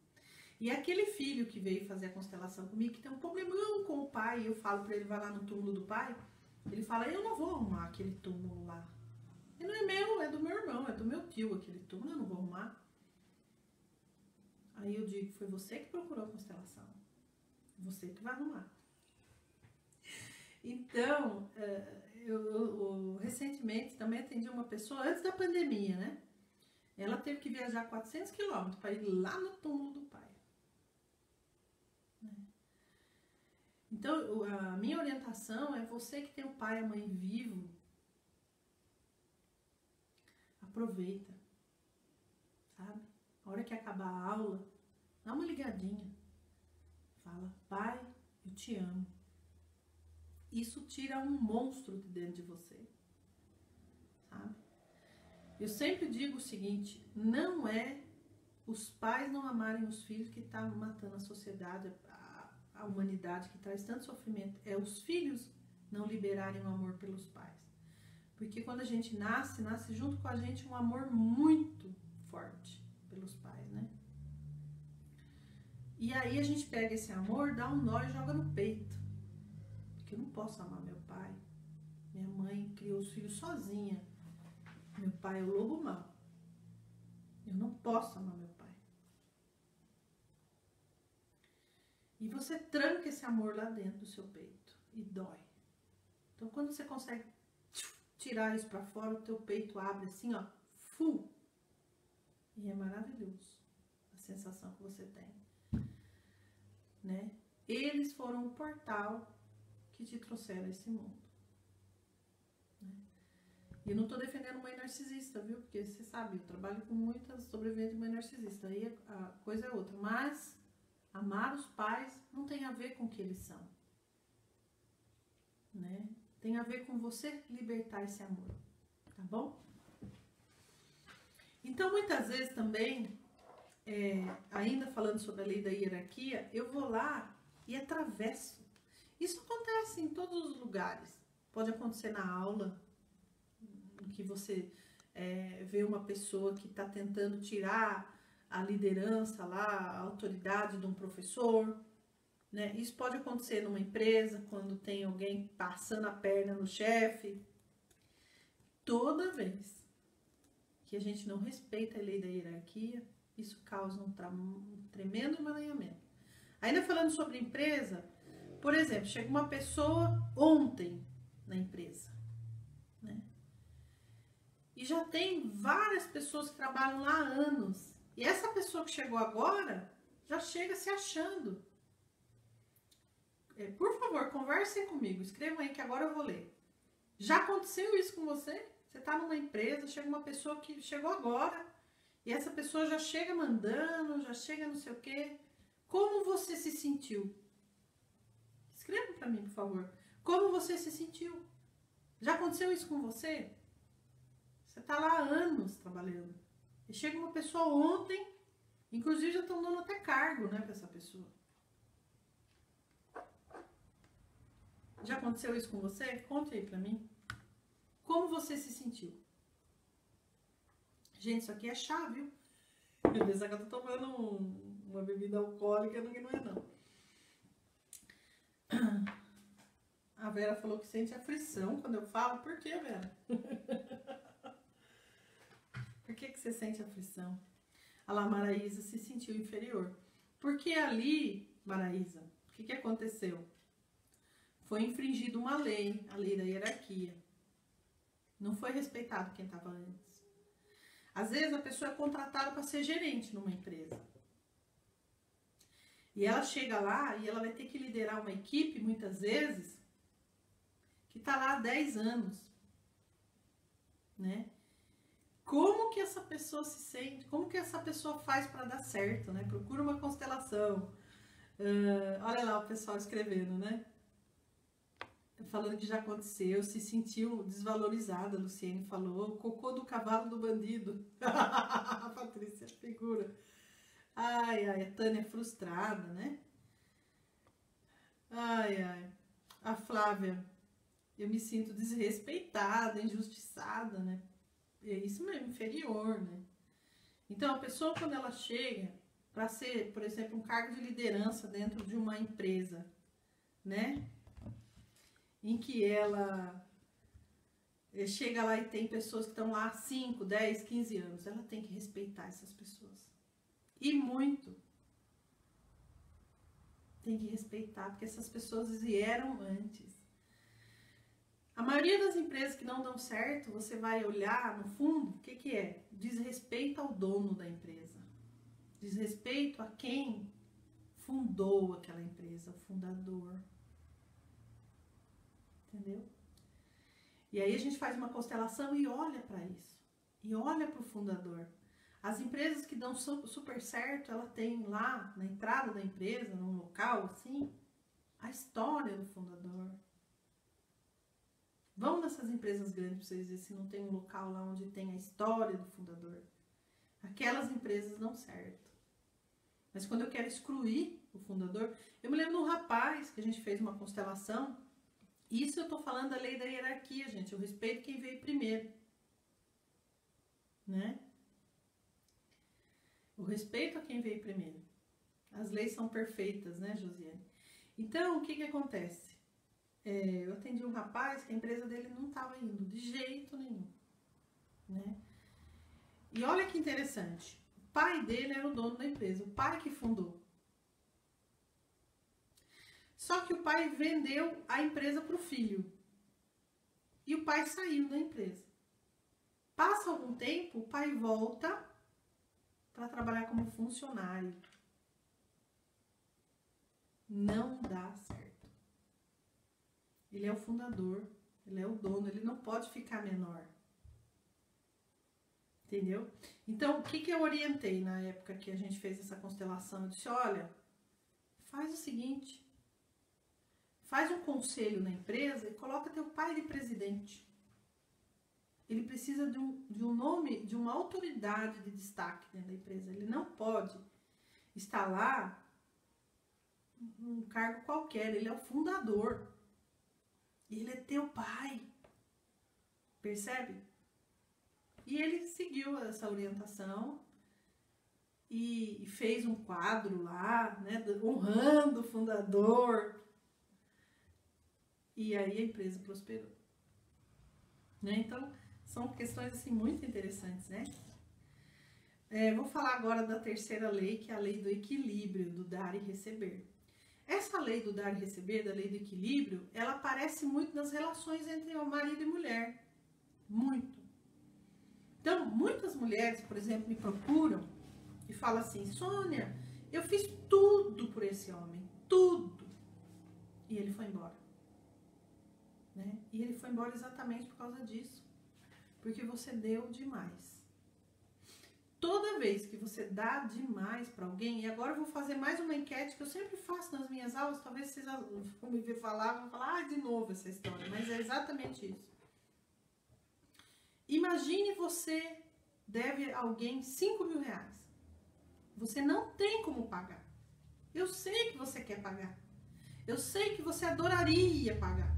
E aquele filho que veio fazer a constelação comigo, que tem um problemão com o pai, e eu falo para ele, vai lá no túmulo do pai, ele fala, eu não vou arrumar aquele túmulo lá. E não é meu, é do meu irmão, é do meu tio aquele túmulo, eu não vou arrumar. Aí eu digo, foi você que procurou a constelação. Você que vai arrumar. Então, eu recentemente também atendi uma pessoa, antes da pandemia, né? Ela teve que viajar 400 quilômetros para ir lá no túmulo do pai. Então, a minha orientação é você que tem o pai e a mãe vivo, aproveita, sabe? A hora que acabar a aula, dá uma ligadinha. Fala, pai, eu te amo. Isso tira um monstro de dentro de você, sabe? Eu sempre digo o seguinte, não é os pais não amarem os filhos que está matando a sociedade, a humanidade, que traz tanto sofrimento. É os filhos não liberarem o amor pelos pais. Porque quando a gente nasce junto com a gente um amor muito forte pelos pais, né? E aí a gente pega esse amor, dá um nó e joga no peito. Porque eu não posso amar meu pai. Minha mãe criou os filhos sozinha. Meu pai é o lobo mau. Eu não posso amar meu pai. E você tranca esse amor lá dentro do seu peito. E dói. Então quando você consegue tirar isso pra fora, o teu peito abre assim, ó. Full. E é maravilhoso a sensação que você tem. Né? Eles foram o portal que te trouxeram a esse mundo. Né? E eu não tô defendendo mãe narcisista, viu? Porque você sabe, eu trabalho com muitas sobreviventes de mãe narcisista. Aí a coisa é outra. Mas amar os pais não tem a ver com o que eles são. Né? Tem a ver com você libertar esse amor. Tá bom? Então, muitas vezes também, ainda falando sobre a lei da hierarquia, eu vou lá e atravesso. Isso acontece em todos os lugares. Pode acontecer na aula, em que você vê uma pessoa que está tentando tirar a liderança lá, a autoridade de um professor. Né? Isso pode acontecer numa empresa, quando tem alguém passando a perna no chefe. Toda vez que a gente não respeita a lei da hierarquia, isso causa um tremendo emaranhamento. Ainda falando sobre empresa, por exemplo, chega uma pessoa ontem na empresa, né? E já tem várias pessoas que trabalham lá há anos. E essa pessoa que chegou agora, já chega se achando. Por favor, conversem comigo, escrevam aí que agora eu vou ler. Já aconteceu isso com você? Você está numa empresa, chega uma pessoa que chegou agora, e essa pessoa já chega mandando, já chega não sei o quê. Como você se sentiu? Escreva para mim, por favor. Como você se sentiu? Já aconteceu isso com você? Você está lá há anos trabalhando. E chega uma pessoa ontem, inclusive já estão dando até cargo, né, para essa pessoa. Já aconteceu isso com você? Conte aí pra mim. Como você se sentiu? Gente, isso aqui é chá, viu? Eu penso que eu tô tomando uma bebida alcoólica, que não é não. A Vera falou que sente aflição quando eu falo. Por que, Vera? Por que você sente aflição? A lá, Maraísa se sentiu inferior. Porque ali, Maraísa, o que aconteceu? Foi infringida uma lei, a lei da hierarquia. Não foi respeitado quem estava antes. Às vezes a pessoa é contratada para ser gerente numa empresa. E ela chega lá e ela vai ter que liderar uma equipe, muitas vezes, que está lá há 10 anos. Né? Como que essa pessoa se sente? Como que essa pessoa faz para dar certo? Né? Procura uma constelação. Olha lá o pessoal escrevendo, né? Falando que já aconteceu, se sentiu desvalorizada, a Luciene falou, cocô do cavalo do bandido. A Patrícia figura. Ai, a Tânia frustrada, né? Ai. A Flávia, eu me sinto desrespeitada, injustiçada, né? É isso mesmo, inferior, né? Então, a pessoa, quando ela chega para ser, por exemplo, um cargo de liderança dentro de uma empresa, né? Em que ela chega lá e tem pessoas que estão lá há 5, 10, 15 anos. Ela tem que respeitar essas pessoas. E muito. Tem que respeitar, porque essas pessoas vieram antes. A maioria das empresas que não dão certo, você vai olhar no fundo, o que é? Desrespeito ao dono da empresa. Desrespeito a quem fundou aquela empresa, o fundador. Entendeu? E aí a gente faz uma constelação e olha para isso. E olha para o fundador. As empresas que dão super certo, ela tem lá na entrada da empresa, num local assim, a história do fundador. Vão nessas empresas grandes para vocês verem se não tem um local lá onde tem a história do fundador. Aquelas empresas dão certo. Mas quando eu quero excluir o fundador, eu me lembro de um rapaz que a gente fez uma constelação. Isso eu tô falando da lei da hierarquia, gente. Eu respeito quem veio primeiro. Né? O respeito a quem veio primeiro. As leis são perfeitas, né, Josiane? Então, o que acontece? Eu atendi um rapaz que a empresa dele não estava indo de jeito nenhum. Né? E olha que interessante. O pai dele era o dono da empresa. O pai que fundou. Só que o pai vendeu a empresa para o filho. E o pai saiu da empresa. Passa algum tempo, o pai volta para trabalhar como funcionário. Não dá certo. Ele é o fundador, ele é o dono, ele não pode ficar menor. Entendeu? Então, o que eu orientei na época que a gente fez essa constelação? Eu disse, olha, faz o seguinte, faz um conselho na empresa e coloca teu pai de presidente. Ele precisa de um nome, de uma autoridade de destaque dentro da empresa. Ele não pode estar lá num cargo qualquer, ele é o fundador. Ele é teu pai. Percebe? E ele seguiu essa orientação e fez um quadro lá, né, honrando o fundador. E aí a empresa prosperou. Né? Então, são questões assim muito interessantes, né? Vou falar agora da terceira lei, que é a lei do equilíbrio, do dar e receber. Essa lei do dar e receber, da lei do equilíbrio, ela aparece muito nas relações entre o marido e mulher. Muito. Então, muitas mulheres, por exemplo, me procuram e falam assim, Sônia, eu fiz tudo por esse homem, tudo. E ele foi embora. Né? E ele foi embora exatamente por causa disso. Porque você deu demais. Toda vez que você dá demais para alguém, e agora eu vou fazer mais uma enquete que eu sempre faço nas minhas aulas, talvez vocês vão me ver falar, vão falar, de novo essa história, mas é exatamente isso. Imagine você deve a alguém 5 mil reais. Você não tem como pagar. Eu sei que você quer pagar. Eu sei que você adoraria pagar.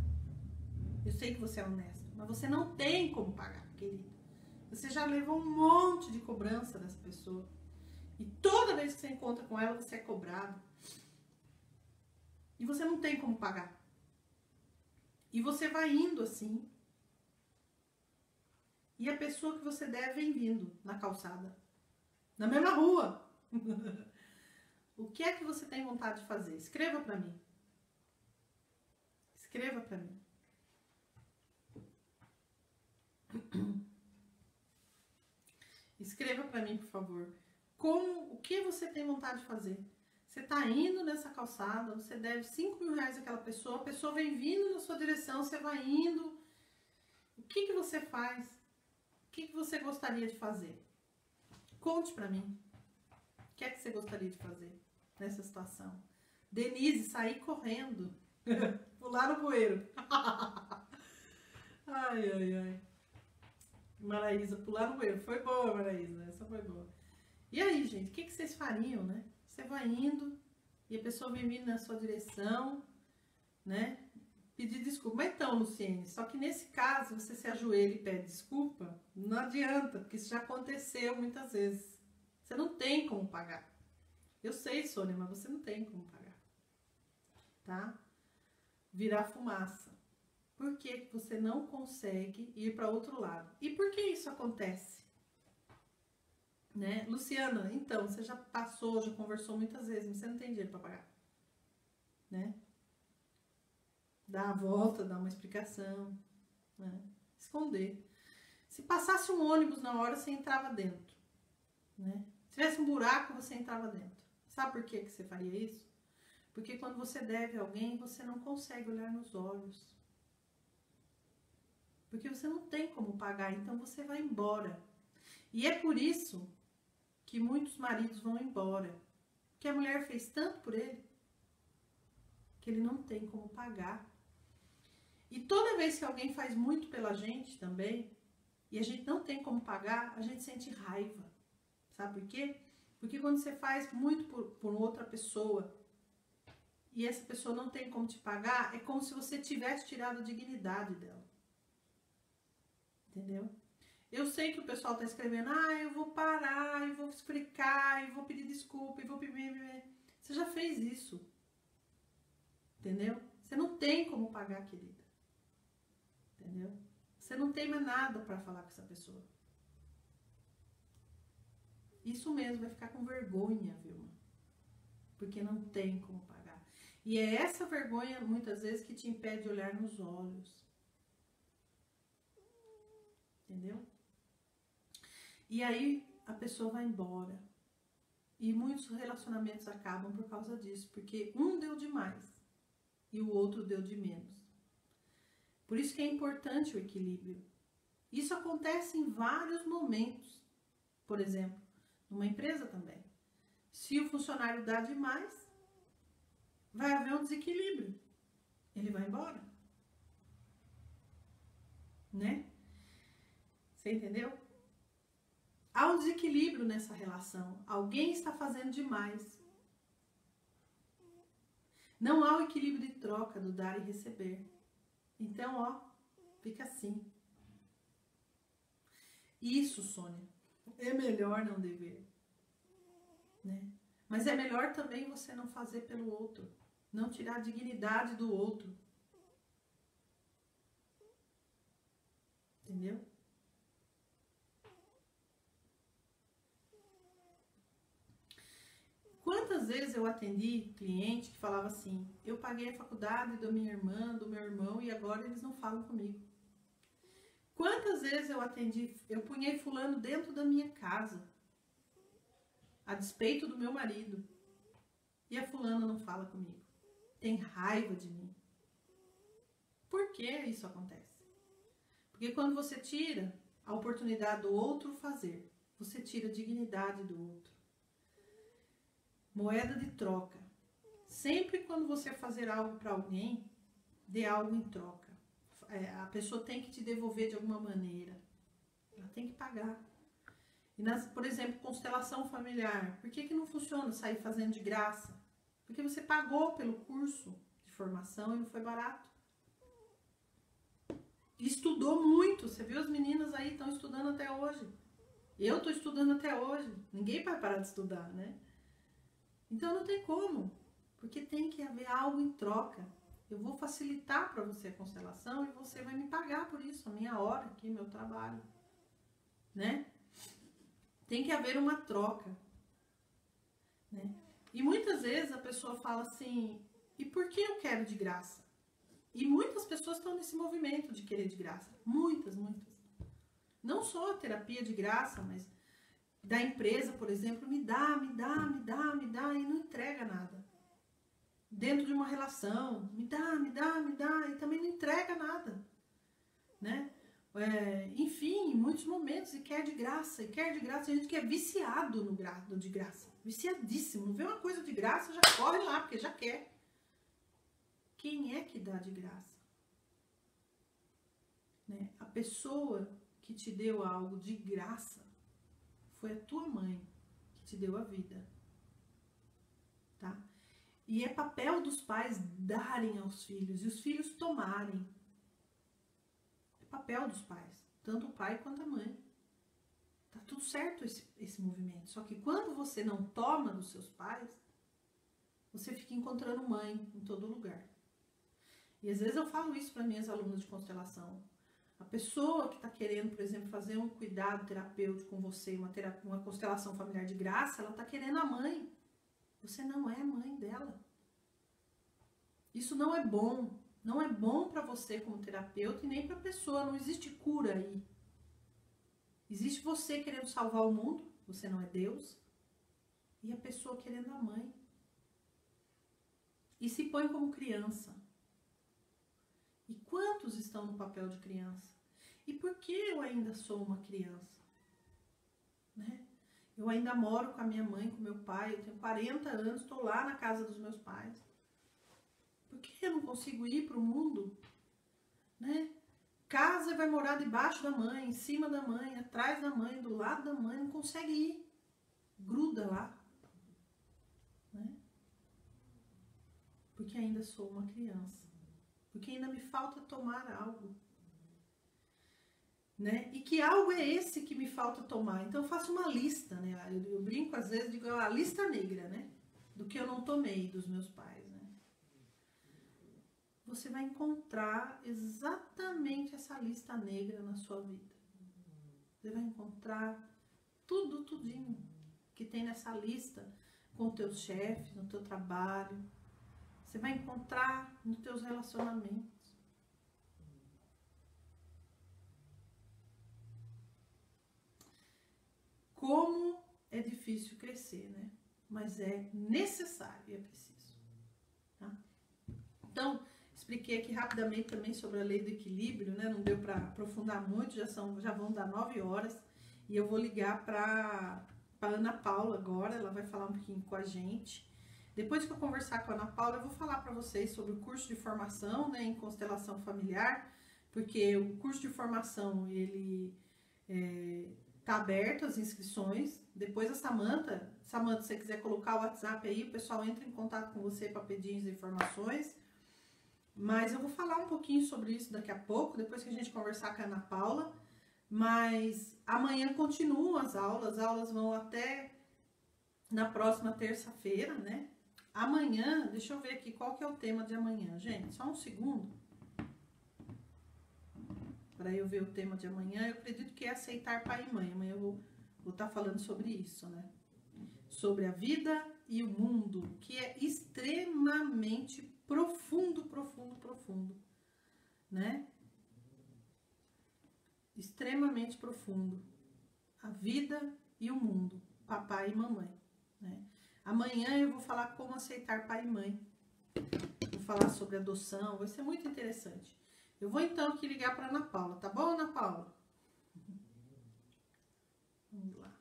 Eu sei que você é honesta, mas você não tem como pagar, querido. Você já levou um monte de cobrança dessa pessoa. E toda vez que você encontra com ela, você é cobrado. E você não tem como pagar. E você vai indo assim. E a pessoa que você deve vem vindo na calçada. Na mesma rua. O que é que você tem vontade de fazer? Escreva pra mim. Escreva pra mim. Escreva pra mim, por favor. O que você tem vontade de fazer? Você tá indo nessa calçada, você deve 5 mil reais àquela pessoa, a pessoa vem vindo na sua direção, você vai indo. O que você faz? O que você gostaria de fazer? Conte pra mim. O que é que você gostaria de fazer nessa situação? Denise, sair correndo. Pular no bueiro. Ai, ai, ai. Maraísa, pular no bueiro. Foi boa, Maraísa. Essa foi boa. E aí, gente, o que vocês fariam, né? Você vai indo e a pessoa vem vindo na sua direção, né? Pedir desculpa. Mas então, Luciene, só que nesse caso, você se ajoelha e pede desculpa, não adianta, porque isso já aconteceu muitas vezes. Você não tem como pagar. Eu sei, Sônia, mas você não tem como pagar. Tá? Virar fumaça. Por que você não consegue ir para outro lado? E por que isso acontece? Né? Luciana, então, você já passou, já conversou muitas vezes, mas você não tem dinheiro para pagar. Né? Dá a volta, dá uma explicação. Né? Esconder. Se passasse um ônibus na hora, você entrava dentro. Né? Se tivesse um buraco, você entrava dentro. Sabe por que você faria isso? Porque quando você deve a alguém, você não consegue olhar nos olhos. Porque você não tem como pagar, então você vai embora. E é por isso que muitos maridos vão embora. Porque a mulher fez tanto por ele, que ele não tem como pagar. E toda vez que alguém faz muito pela gente também, e a gente não tem como pagar, a gente sente raiva. Sabe por quê? Porque quando você faz muito por outra pessoa, e essa pessoa não tem como te pagar, é como se você tivesse tirado a dignidade dela. Entendeu? Eu sei que o pessoal tá escrevendo, eu vou parar, eu vou explicar, eu vou pedir desculpa, eu vou pedir... Você já fez isso. Entendeu? Você não tem como pagar, querida. Entendeu? Você não tem mais nada para falar com essa pessoa. Isso mesmo, vai ficar com vergonha, Vilma. Porque não tem como pagar. E é essa vergonha, muitas vezes, que te impede de olhar nos olhos. Entendeu? E aí, a pessoa vai embora. E muitos relacionamentos acabam por causa disso. Porque um deu demais e o outro deu de menos. Por isso que é importante o equilíbrio. Isso acontece em vários momentos. Por exemplo, numa empresa também. Se o funcionário dá demais, vai haver um desequilíbrio. Ele vai embora. Né? Você entendeu? Há um desequilíbrio nessa relação. Alguém está fazendo demais. Não há o equilíbrio de troca do dar e receber. Então, ó, fica assim. Isso, Sônia, é melhor não dever. Né? Mas é melhor também você não fazer pelo outro. Não tirar a dignidade do outro. Entendeu? Quantas vezes eu atendi cliente que falava assim, eu paguei a faculdade da minha irmã, do meu irmão e agora eles não falam comigo. Quantas vezes eu punhei fulano dentro da minha casa, a despeito do meu marido, e a fulana não fala comigo, tem raiva de mim. Por que isso acontece? Porque quando você tira a oportunidade do outro fazer, você tira a dignidade do outro. Moeda de troca. Sempre quando você fazer algo para alguém, dê algo em troca. A pessoa tem que te devolver de alguma maneira. Ela tem que pagar. E por exemplo, constelação familiar. Por que não funciona sair fazendo de graça? Porque você pagou pelo curso de formação e não foi barato. estudou muito. Você viu as meninas aí estão estudando até hoje. Eu estou estudando até hoje. Ninguém vai parar de estudar, né? Então não tem como. Porque tem que haver algo em troca. Eu vou facilitar para você a constelação e você vai me pagar por isso, a minha hora aqui, meu trabalho, né? Tem que haver uma troca, né? E muitas vezes a pessoa fala assim, e por que eu quero de graça? E muitas pessoas estão nesse movimento de querer de graça. Muitas, muitas. Não só a terapia de graça, mas da empresa, por exemplo, me dá, e não entrega nada. Dentro de uma relação, me dá, e também não entrega nada, né? Enfim, em muitos momentos, e quer de graça, a gente que é viciado no de graça, viciadíssimo, vê uma coisa de graça, já corre lá, porque já quer. Quem é que dá de graça? Né? A pessoa que te deu algo de graça foi a tua mãe que te deu a vida, tá? E é papel dos pais darem aos filhos e os filhos tomarem. É papel dos pais, tanto o pai quanto a mãe. Tá tudo certo esse movimento. Só que quando você não toma dos seus pais, você fica encontrando mãe em todo lugar. E às vezes eu falo isso para minhas alunas de constelação. A pessoa que está querendo, por exemplo, fazer um cuidado terapêutico com você, uma constelação familiar de graça, ela está querendo a mãe. Você não é mãe dela. Isso não é bom. Não é bom para você como terapeuta e nem para a pessoa. Não existe cura aí. Existe você querendo salvar o mundo. Você não é Deus. E a pessoa querendo a mãe. E se põe como criança. E quantos estão no papel de criança? E por que eu ainda sou uma criança? Né? Eu ainda moro com a minha mãe, com meu pai, eu tenho 40 anos, estou lá na casa dos meus pais. Por que eu não consigo ir para o mundo? Né? Casa vai morar debaixo da mãe, em cima da mãe, atrás da mãe, do lado da mãe, não consegue ir. Gruda lá. Né? Porque ainda sou uma criança. Porque ainda me falta tomar algo. Né? E que algo é esse que me falta tomar? Então eu faço uma lista, né? Eu brinco às vezes, digo a lista negra, né? Do que eu não tomei dos meus pais, né? Você vai encontrar exatamente essa lista negra na sua vida. Você vai encontrar tudinho que tem nessa lista com os teus chefes, no teu trabalho. Você vai encontrar nos teus relacionamentos. Como é difícil crescer, né? Mas é necessário e é preciso. Tá? Então, expliquei aqui rapidamente também sobre a lei do equilíbrio, né? Não deu para aprofundar muito, já vão dar 9 horas. E eu vou ligar para Ana Paula agora, ela vai falar um pouquinho com a gente. Depois que eu conversar com a Ana Paula, eu vou falar para vocês sobre o curso de formação, né, em constelação familiar, porque o curso de formação, ele tá aberto as inscrições. Depois a Samantha, se você quiser colocar o WhatsApp aí, o pessoal entra em contato com você para pedir as informações. Mas eu vou falar um pouquinho sobre isso daqui a pouco, depois que a gente conversar com a Ana Paula. Mas amanhã continuam as aulas vão até na próxima terça-feira, né? Amanhã, deixa eu ver aqui qual que é o tema de amanhã, gente, só um segundo. Para eu ver o tema de amanhã, eu acredito que é aceitar pai e mãe. Amanhã eu vou estar falando sobre isso, né? Sobre a vida e o mundo, que é extremamente profundo, né? Extremamente profundo. A vida e o mundo, papai e mamãe, né? Amanhã eu vou falar como aceitar pai e mãe. Vou falar sobre adoção, vai ser muito interessante. Eu vou então aqui ligar para Ana Paula, tá bom, Ana Paula? Vamos lá.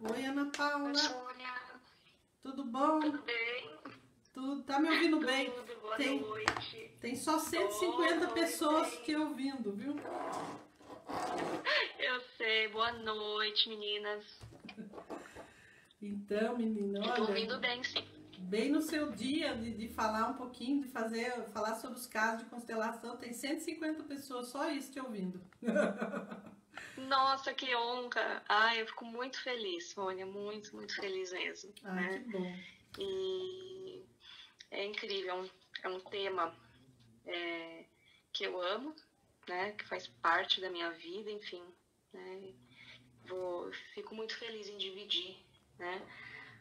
Oi, Ana Paula. Sônia. Tudo bom? Tudo bem? Tudo. Tá me ouvindo bem? Tudo, boa noite. Tem só 150 pessoas te ouvindo, viu? Eu sei, boa noite, meninas. Então, menina, olha... Tô ouvindo bem, sim. bem no seu dia de falar um pouquinho, falar sobre os casos de constelação. Tem 150 pessoas só isso te ouvindo. Nossa, que honra! Ai, eu fico muito feliz, Sônia, muito, muito feliz mesmo, Ah, que né? bom. E é incrível, é um tema que eu amo, né? Que faz parte da minha vida, enfim, né? Fico muito feliz em dividir, né?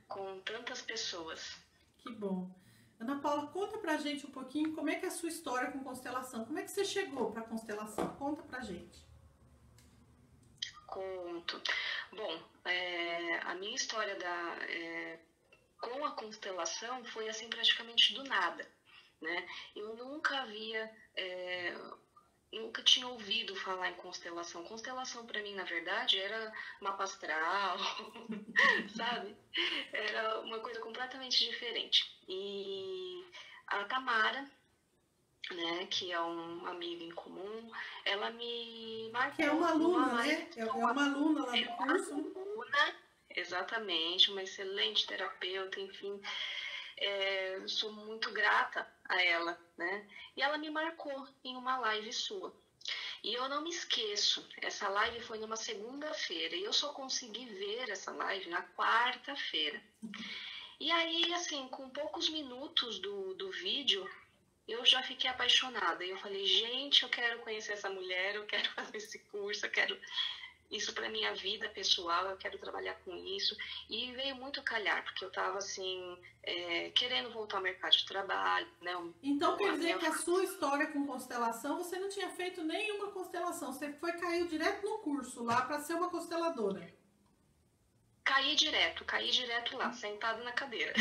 Com tantas pessoas. Que bom. Ana Paula, conta pra gente um pouquinho como é que é a sua história com constelação. Como é que você chegou pra constelação? Conta pra gente. Conto. Bom, a minha história com a constelação foi assim praticamente do nada, né? Eu nunca tinha ouvido falar em constelação. Constelação para mim, na verdade, era mapa astral, sabe? Era uma coisa completamente diferente. E a Tamara, né, que é uma amiga em comum, ela me marcou. Que é uma aluna, né? É uma aluna lá do curso. Aluna, exatamente, uma excelente terapeuta, enfim. Sou muito grata a ela, né? E ela me marcou em uma live sua. E eu não me esqueço, essa live foi numa segunda-feira e eu só consegui ver essa live na quarta-feira. E aí, assim, com poucos minutos do vídeo, eu já fiquei apaixonada. E eu falei, gente, eu quero conhecer essa mulher, eu quero fazer esse curso, eu quero isso para minha vida pessoal, eu quero trabalhar com isso. E veio muito calhar, porque eu estava assim, querendo voltar ao mercado de trabalho, né? Então quer dizer que a sua história com constelação, você não tinha feito nenhuma constelação, você caiu direto no curso lá para ser uma consteladora. Caí direto lá, sentado na cadeira.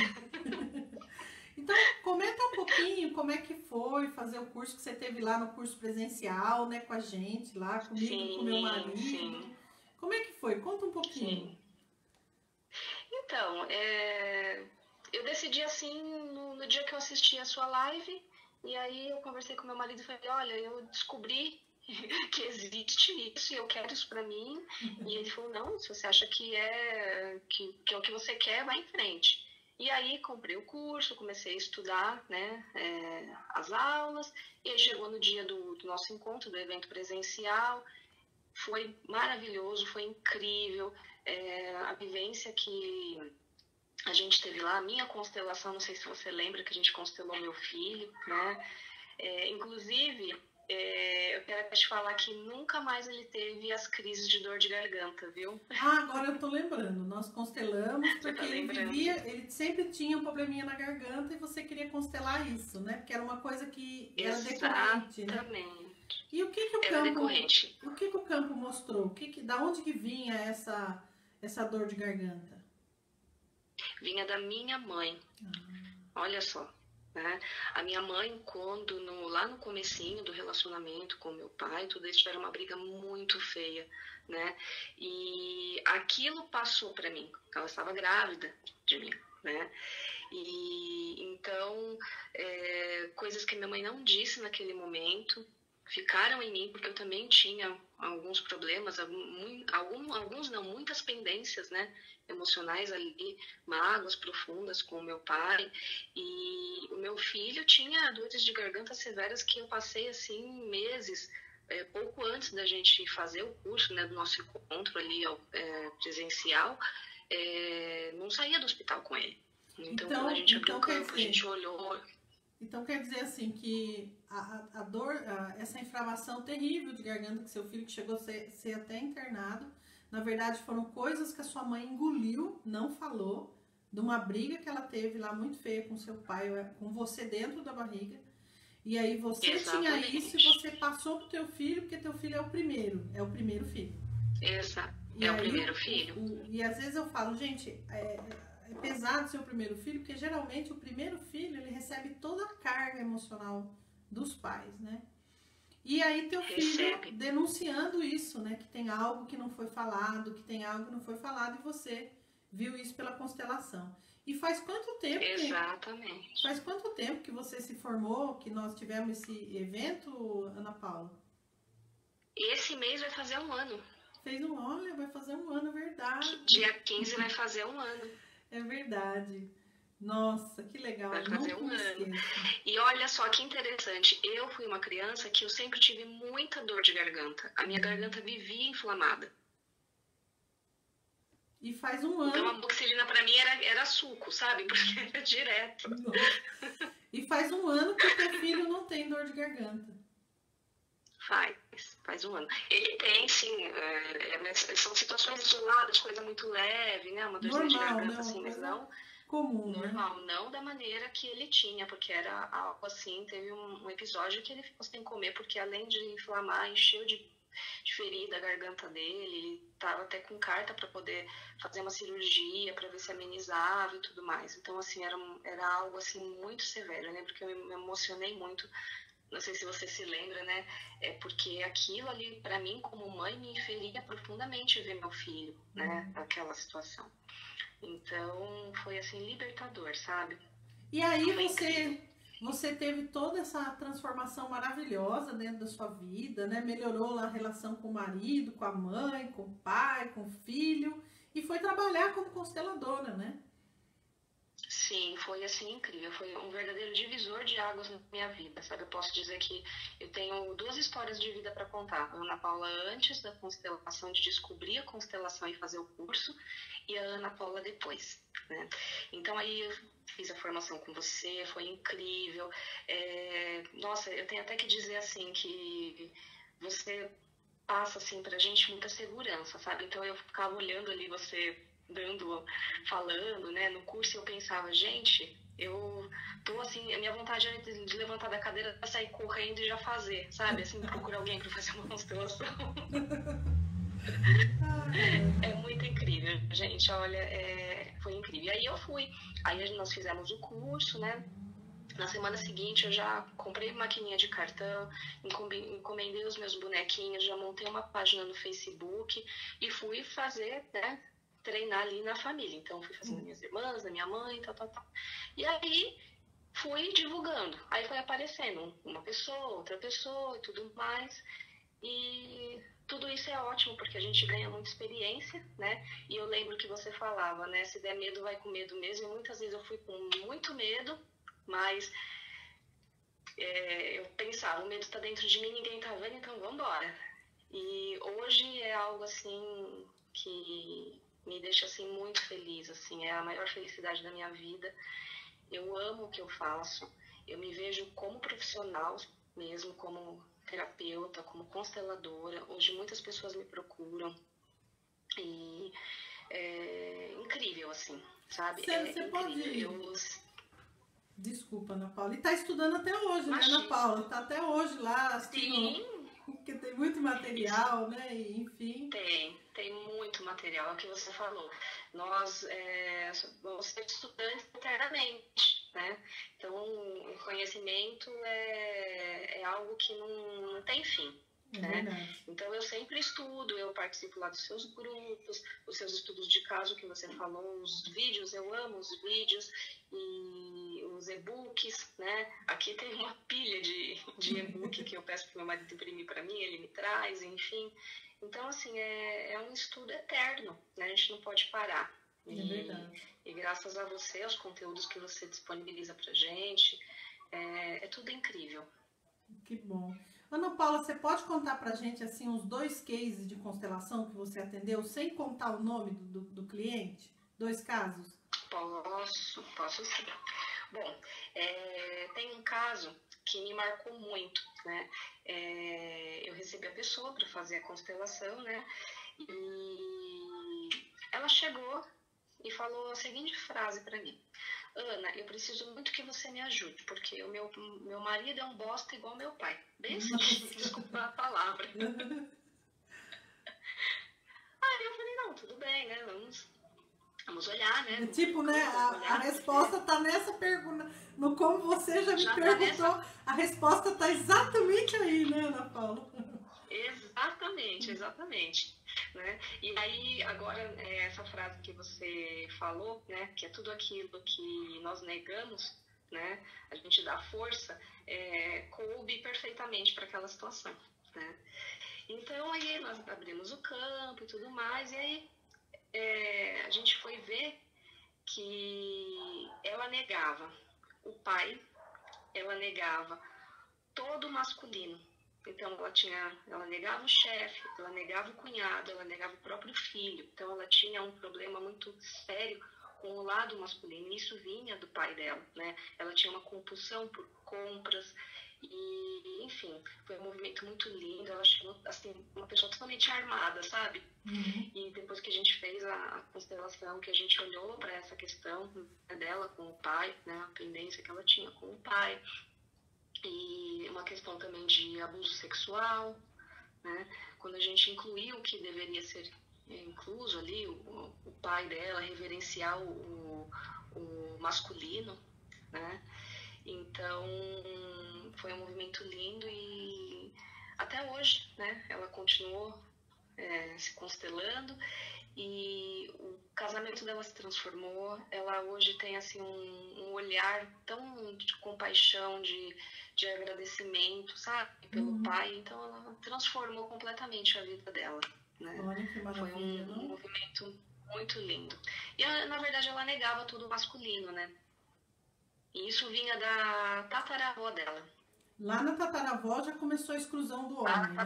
Então, comenta um pouquinho como é que foi fazer o curso que você teve lá no curso presencial, né, com a gente lá, comigo, sim, com meu marido. Sim. Como é que foi? Conta um pouquinho. Sim. Então, eu decidi assim no dia que eu assisti a sua live, e aí eu conversei com meu marido e falei, olha, eu descobri que existe isso e eu quero isso pra mim. E ele falou, não, se você acha que é o que você quer, vai em frente. E aí comprei o curso, comecei a estudar, né, as aulas, e aí chegou no dia do nosso encontro, do evento presencial. Foi maravilhoso, foi incrível, a vivência que a gente teve lá, a minha constelação, não sei se você lembra que a gente constelou meu filho, né? Inclusive, eu quero te falar que nunca mais ele teve as crises de dor de garganta, viu? Ah, agora eu tô lembrando. Nós constelamos porque ele sempre tinha um probleminha na garganta e você queria constelar isso, né? Porque era uma coisa que era decorrente, né? Exatamente. E o que o campo mostrou? Da onde que vinha essa dor de garganta? Vinha da minha mãe. Olha só. Né? A minha mãe, lá no comecinho do relacionamento com meu pai, tudo isso era uma briga muito feia, né? E aquilo passou para mim. Ela estava grávida de mim, né? E então, coisas que minha mãe não disse naquele momento ficaram em mim, porque eu também tinha alguns problemas, alguns não, muitas pendências, né, emocionais ali, mágoas profundas com o meu pai, e o meu filho tinha dores de garganta severas que eu passei, assim, meses, pouco antes da gente fazer o curso, né, do nosso encontro ali presencial, não saía do hospital com ele. Então quando a gente abriu o campo, a gente olhou... Então quer dizer assim que a dor, essa inflamação terrível de garganta que seu filho chegou a ser até internado, na verdade foram coisas que a sua mãe engoliu, não falou, de uma briga que ela teve lá muito feia com seu pai, com você dentro da barriga. E aí você Exatamente. tinha isso e você passou pro teu filho, porque teu filho é o primeiro filho. Exato, o primeiro filho. E às vezes eu falo, gente, é pesado ser o primeiro filho, porque geralmente o primeiro filho, ele recebe toda a carga emocional dos pais, né? E aí teu filho denunciando isso, né? Que tem algo que não foi falado, e você viu isso pela constelação. E faz quanto tempo? Exatamente. Faz quanto tempo que você se formou, que nós tivemos esse evento, Ana Paula? Esse mês vai fazer 1 ano. Vai fazer 1 ano, é verdade. Dia 15 vai fazer 1 ano. É verdade. Nossa, que legal, Vai eu fazer nunca um me ano. esqueço. E olha só que interessante, eu fui uma criança que eu sempre tive muita dor de garganta. A minha garganta vivia inflamada. E faz um Então a ano. amoxicilina para mim era suco, sabe? Porque era direto. Nossa. E faz um ano que o teu filho não tem dor de garganta. Faz um ano. Ele tem, sim, mas são situações isoladas, coisa muito leve, né? Uma dorzinha de Normal, né? garganta, Uma assim, mas coisa não comum, né? normal, não da maneira que ele tinha, porque era algo assim, teve um episódio que ele ficou sem comer, porque além de inflamar, encheu de ferida a garganta dele, ele estava até com carta para poder fazer uma cirurgia, para ver se amenizava e tudo mais. Então, assim, era algo assim muito severo. Eu lembro que eu me emocionei muito, não sei se você se lembra, né? É porque aquilo ali, para mim, como mãe, me feria profundamente ver meu filho, né? Naquela situação. Então, foi assim, libertador, sabe? E aí Foi incrível. você teve toda essa transformação maravilhosa dentro da sua vida, né? Melhorou lá a relação com o marido, com a mãe, com o pai, com o filho e foi trabalhar como consteladora, né? Sim, foi assim incrível, foi um verdadeiro divisor de águas na minha vida, sabe? Eu posso dizer que eu tenho duas histórias de vida para contar. A Ana Paula antes da constelação, de descobrir a constelação e fazer o curso, e a Ana Paula depois, né? Então aí eu fiz a formação com você, foi incrível. Nossa, eu tenho até que dizer assim que você passa assim pra gente muita segurança, sabe? Então eu ficava olhando ali você dando, falando, né, no curso, e eu pensava, gente, eu tô assim, a minha vontade é de levantar da cadeira, sair correndo e já fazer, sabe? Assim, procurar alguém para fazer uma constelação. É muito incrível, gente, olha, foi incrível. E aí eu fui, aí nós fizemos o curso, né? Na semana seguinte eu já comprei maquininha de cartão, encomendei os meus bonequinhos, já montei uma página no Facebook e fui fazer, né, treinar ali na família. Então fui fazendo minhas irmãs, da minha mãe, tal, tal, tal. E aí fui divulgando. Aí foi aparecendo uma pessoa, outra pessoa e tudo mais. E tudo isso é ótimo porque a gente ganha muita experiência, né? E eu lembro que você falava, né? Se der medo, vai com medo mesmo. E muitas vezes eu fui com muito medo, mas eu pensava, o medo está dentro de mim, ninguém está vendo, então vamos embora. E hoje é algo assim que me deixa assim muito feliz, assim, é a maior felicidade da minha vida. Eu amo o que eu faço, eu me vejo como profissional mesmo, como terapeuta, como consteladora. Hoje muitas pessoas me procuram e é incrível, assim, sabe? É Você incrível. pode. Desculpa, Ana Paula. E tá estudando até hoje, né, Ana Imagino. Paula? Tá até hoje lá assistindo, Sim, porque tem muito isso. material, né? E, enfim. Tem muito material, é o que você falou. Nós vamos ser estudantes eternamente, né? Então, o conhecimento é algo que não tem fim, É né? verdade. Então, eu sempre estudo, eu participo lá dos seus grupos, os seus estudos de caso que você falou, os vídeos, eu amo os vídeos e os e-books, né? Aqui tem uma pilha de e-book que eu peço para meu marido imprimir para mim, ele me traz, enfim. Então, assim, é um estudo eterno, né? A gente não pode parar. É verdade. E graças a você, aos conteúdos que você disponibiliza pra gente, é tudo incrível. Que bom. Ana Paula, você pode contar pra gente assim uns dois cases de constelação que você atendeu, sem contar o nome do cliente? Dois casos? Posso sim. Bom, tem um caso que me marcou muito, né? Eu recebi a pessoa para fazer a constelação, né? E ela chegou e falou a seguinte frase para mim: Ana, eu preciso muito que você me ajude, porque o meu marido é um bosta igual meu pai. Bem assim, Nossa. desculpa a palavra. Aí eu falei, não, tudo bem, né? Vamos olhar, né? Não tem Tipo, né? como, vamos A olhar, porque resposta tá nessa pergunta. No como você já me já tá perguntou, nessa. a resposta tá exatamente aí, né, Ana Paula? Exatamente, exatamente. Né? E aí, agora, essa frase que você falou, né? Que é tudo aquilo que nós negamos, né? A gente dá força, coube perfeitamente para aquela situação, né? Então, aí nós abrimos o campo e tudo mais, e aí a gente foi ver que ela ela negava o pai, ela negava todo o masculino. Então ela negava o chefe, ela negava o cunhado, ela negava o próprio filho. Então ela tinha um problema muito sério com o lado masculino. Isso vinha do pai dela, né? Ela tinha uma compulsão por compras e, enfim, foi um movimento muito lindo. Ela chegou, assim, uma pessoa totalmente armada, sabe? E depois que a gente fez a constelação, que a gente olhou para essa questão, né, dela com o pai, né, a pendência que ela tinha com o pai, e uma questão também de abuso sexual, né? Quando a gente incluiu o que deveria ser incluso ali, o pai dela, reverenciar o masculino, né? Então, foi um movimento lindo e até hoje, né? Ela continuou se constelando e o casamento dela se transformou. Ela hoje tem assim um olhar tão de compaixão, de agradecimento, sabe, pelo pai. Então ela transformou completamente a vida dela, né? Olha que maravilha. Foi um movimento muito lindo. E na verdade ela negava tudo masculino, né? E isso vinha da tataravó dela. Lá na tataravó já começou a exclusão do homem, né?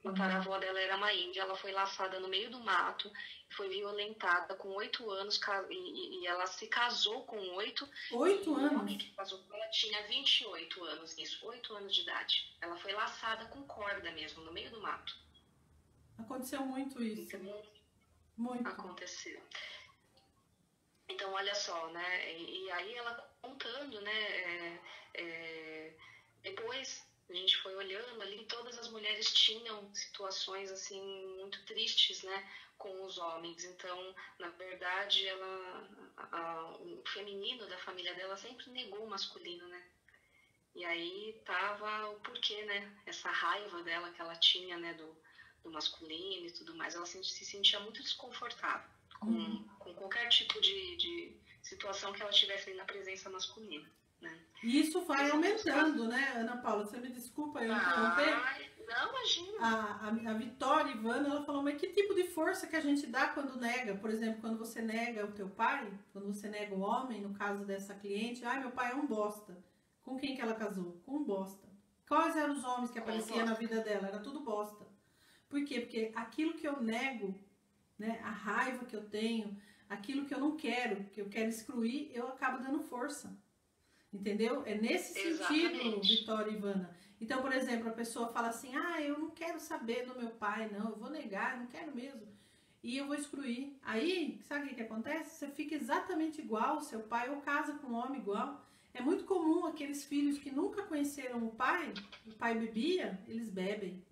A tataravó dela era uma índia, ela foi laçada no meio do mato, foi violentada com 8 anos, e ela se casou com 8. 8 anos? O homem que casou com ela tinha 28 anos, isso, 8 anos de idade. Ela foi laçada com corda mesmo, no meio do mato. Aconteceu muito isso. Então, muito. Aconteceu. Então, olha só, né? E aí ela contando, né? Depois a gente foi olhando ali, todas as mulheres tinham situações assim muito tristes, né, com os homens. Então, na verdade, o feminino da família dela sempre negou o masculino, né? E aí tava o porquê, né? Essa raiva dela que ela tinha, né, do masculino e tudo mais. Ela se sentia muito desconfortável com qualquer tipo de situação que ela tivesse na presença masculina, né? E isso vai aumentando, né, Ana Paula? Você me desculpa eu interromper. Não, imagina. A Vitória Ivana, ela falou, mas que tipo de força que a gente dá quando nega? Por exemplo, quando você nega o teu pai, quando você nega o homem, no caso dessa cliente, meu pai é um bosta. Com quem que ela casou? Com um bosta. Quais eram os homens que apareciam na vida dela? Era tudo bosta. Por quê? Porque aquilo que eu nego, né, a raiva que eu tenho, aquilo que eu não quero, que eu quero excluir, eu acabo dando força. Entendeu? É nesse sentido, Vitória e Ivana. Então, por exemplo, a pessoa fala assim, eu não quero saber do meu pai, não, eu vou negar, eu não quero mesmo. E eu vou excluir. Aí, sabe o que acontece? Você fica exatamente igual, seu pai, ou casa com um homem igual. É muito comum aqueles filhos que nunca conheceram o pai bebia, eles bebem.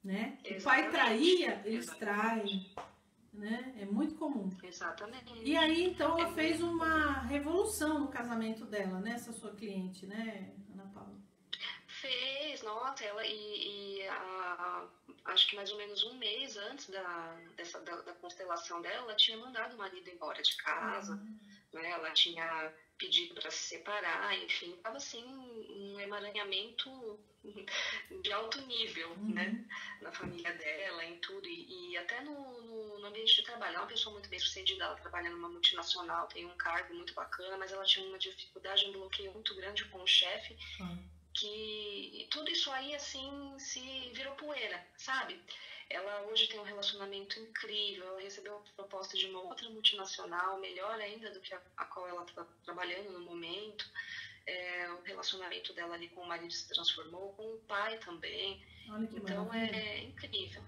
Né? O pai traía, eles traem. Né? É muito comum. Exatamente. E aí, então, ela fez uma revolução no casamento dela, né? Essa sua cliente, né, Ana Paula? Fez, nossa, ela acho que mais ou menos um mês antes da constelação dela, ela tinha mandado o marido embora de casa, né? Ela tinha pedido para se separar, enfim, estava assim, um emaranhamento de alto nível, né, na família dela, em tudo, e até no ambiente de trabalho. Ela é uma pessoa muito bem sucedida, ela trabalha numa multinacional, tem um cargo muito bacana, mas ela tinha uma dificuldade, um bloqueio muito grande com o chefe, que tudo isso aí, assim, se virou poeira, sabe? Ela hoje tem um relacionamento incrível, ela recebeu a proposta de uma outra multinacional, melhor ainda do que a qual ela está trabalhando no momento. O relacionamento dela ali com o marido se transformou, com o pai também. Então é incrível,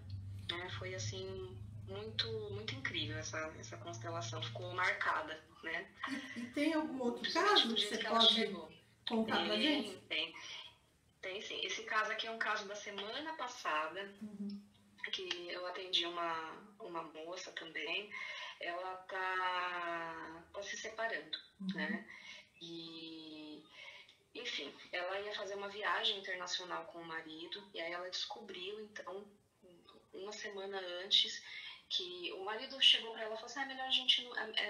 né? Foi assim muito, muito incrível essa constelação, ficou marcada, né? E tem algum outro caso que você pode contar pra gente? Tem sim. Esse caso aqui é um caso da semana passada, que eu atendi uma moça também. Ela tá se separando, né? E, enfim, ela ia fazer uma viagem internacional com o marido, e aí ela descobriu, então, uma semana antes, que o marido chegou para ela e falou assim,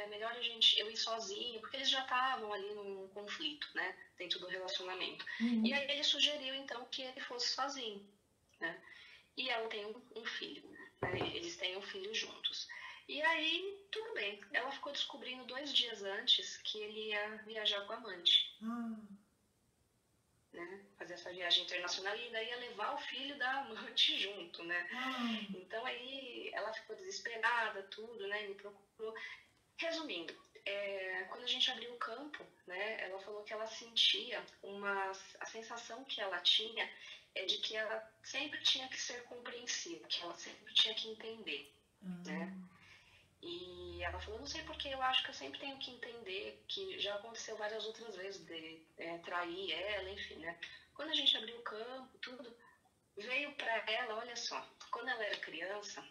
melhor eu ir sozinho, porque eles já estavam ali num conflito, né, dentro do relacionamento. E aí ele sugeriu, então, que ele fosse sozinho, né? E ela tem um filho, né? Eles têm um filho juntos. E aí, tudo bem. Ela ficou descobrindo 2 dias antes que ele ia viajar com a amante, Ah, né? Fazer essa viagem internacional e daí ia levar o filho da amante junto, né? ah, Então aí ela ficou desesperada, tudo, né? Me procurou. Resumindo, quando a gente abriu o campo, né? Ela falou que ela sentia a sensação que ela tinha é de que ela sempre tinha que ser compreensiva, que ela sempre tinha que entender, né? ah. E ela falou, não sei porque eu acho que eu sempre tenho que entender, que já aconteceu várias outras vezes de trair ela, enfim, né? Quando a gente abriu o campo, tudo, veio para ela, olha só, quando ela era criança,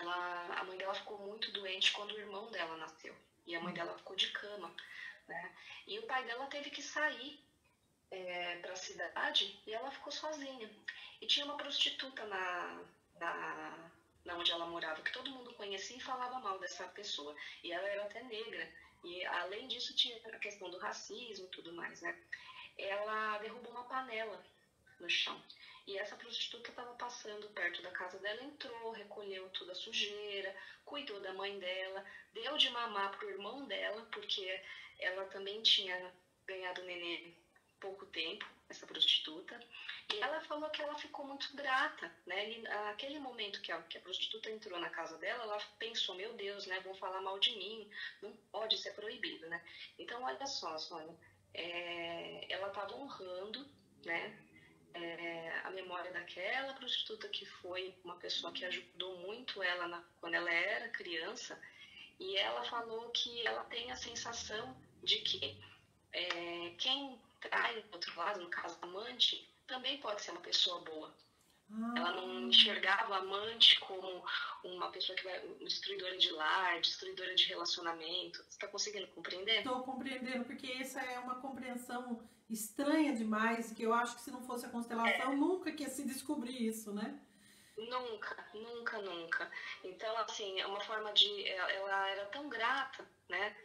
a mãe dela ficou muito doente quando o irmão dela nasceu. E a mãe dela ficou de cama, né? E o pai dela teve que sair para a cidade e ela ficou sozinha. E tinha uma prostituta na onde ela morava, que todo mundo conhecia e falava mal dessa pessoa. E ela era até negra. E além disso tinha a questão do racismo e tudo mais, né? Ela derrubou uma panela no chão. E essa prostituta estava passando perto da casa dela, entrou, recolheu toda a sujeira, cuidou da mãe dela, deu de mamar pro irmão dela, porque ela também tinha ganhado neném pouco tempo, essa prostituta, e ela falou que ela ficou muito grata, né? E naquele momento que a prostituta entrou na casa dela, ela pensou, meu Deus, né? Vão falar mal de mim, não pode, isso é proibido, né? Então, olha só, Sônia, ela estava honrando, né? A memória daquela prostituta que foi uma pessoa que ajudou muito ela quando ela era criança, e ela falou que ela tem a sensação de que quem trai do outro lado, no caso a amante, também pode ser uma pessoa boa. Ela não Ah, enxergava a amante como uma pessoa que vai destruidora de lar, destruidora de relacionamento. Você está conseguindo compreender? estou compreendendo, porque essa é uma compreensão estranha demais, que eu acho que se não fosse a constelação, nunca que ia se descobrir isso, né? Nunca, nunca, nunca. Então, assim, é uma forma de. Ela era tão grata, né?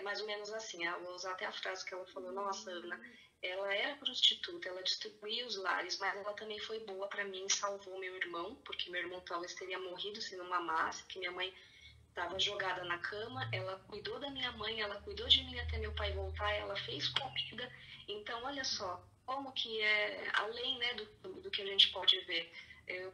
Mais ou menos assim. Eu vou usar até a frase que ela falou: Nossa, Ana, ela era prostituta, ela destruía os lares, mas ela também foi boa para mim, salvou meu irmão, porque meu irmão talvez teria morrido se não mamasse, que minha mãe estava jogada na cama. Ela cuidou da minha mãe, ela cuidou de mim até meu pai voltar, ela fez comida. Então, olha só, como que é além, né, do que a gente pode ver.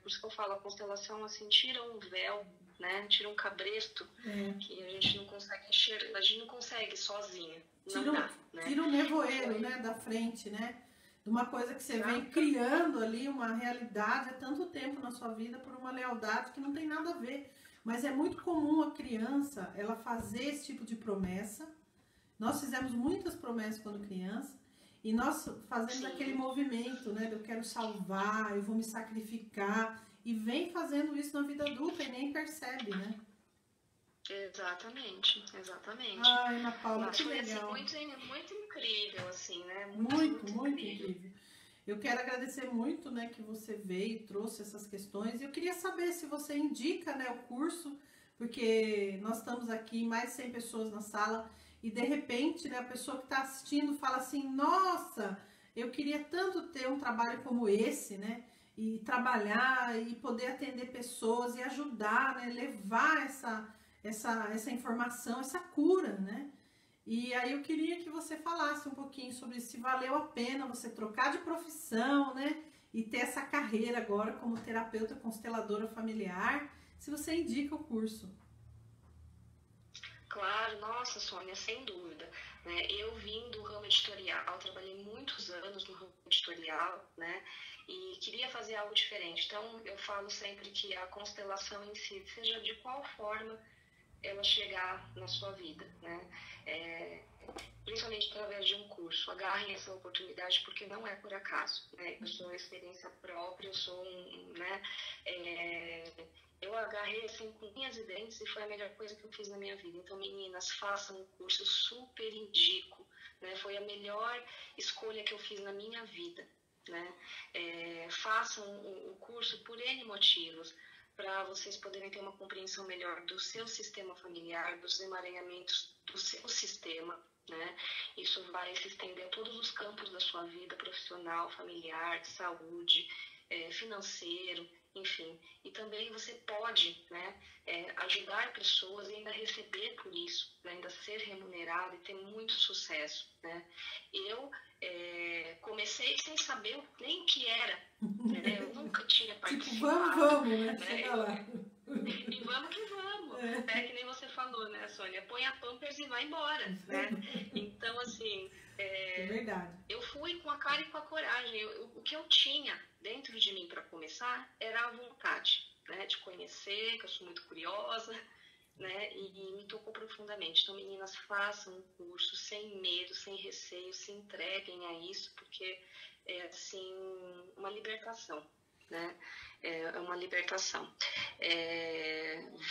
Por isso que eu falo, a constelação assim tira um véu, né, tira um cabresto É, que a gente não consegue enxergar, a gente não consegue sozinha, não tira, dá, né? tira o nevoeiro, Foi né, da frente, né? De uma coisa que você vem exatamente. criando ali, uma realidade há tanto tempo na sua vida por uma lealdade que não tem nada a ver. Mas é muito comum a criança, ela fazer esse tipo de promessa. Nós fizemos muitas promessas quando criança e nós fazemos aquele Sim, movimento, né? De eu quero salvar, eu vou me sacrificar e vem fazendo isso na vida adulta e nem percebe, né? exatamente, exatamente. Ai, Ana Paula, Mas que foi assim legal. muito, muito incrível, assim, né? Muito, Muito, muito muito incrível. incrível. Eu quero agradecer muito, né, que você veio e trouxe essas questões. Eu queria saber se você indica, né, o curso, porque nós estamos aqui mais de 100 pessoas na sala e de repente, né, a pessoa que está assistindo fala assim: "Nossa, eu queria tanto ter um trabalho como esse, né? E trabalhar e poder atender pessoas e ajudar, né, levar essa informação, essa cura, né? E aí eu queria que você falasse um pouquinho sobre se valeu a pena você trocar de profissão, né? E ter essa carreira agora como terapeuta consteladora familiar, se você indica o curso. Claro, nossa, Sônia, sem dúvida. Né? Eu vim do ramo editorial, trabalhei muitos anos no ramo editorial, né? E queria fazer algo diferente. Então, eu falo sempre que a constelação em si, seja de qual forma ela chegar na sua vida, né? É, principalmente através de um curso. Agarrem essa oportunidade porque não é por acaso, né? Eu sou experiência própria, eu sou né? É, eu agarrei assim com unhas e dentes e foi a melhor coisa que eu fiz na minha vida. Então, meninas, façam o curso, eu super indico, né? Foi a melhor escolha que eu fiz na minha vida, né? Façam o curso por N motivos, para vocês poderem ter uma compreensão melhor do seu sistema familiar, dos emaranhamentos do seu sistema, né? Isso vai se estender a todos os campos da sua vida, profissional, familiar, de saúde, financeiro, enfim. E também você pode, né, ajudar pessoas e ainda receber por isso, né, ainda ser remunerado e ter muito sucesso, né. Eu comecei sem saber nem o que era, né, eu nunca tinha Tipo, participado. vamos, né? Né, Chega lá. e vamos que vamos, que nem você falou, né, Sônia? Põe a Pampers e vai embora, né? Então, assim, É verdade. eu fui com a cara e com a coragem. O que eu tinha dentro de mim para começar era a vontade, né, de conhecer, que eu sou muito curiosa, né, e me tocou profundamente. Então, meninas, façam um curso sem medo, sem receio, se entreguem a isso, porque é, assim, uma libertação, né? É uma libertação.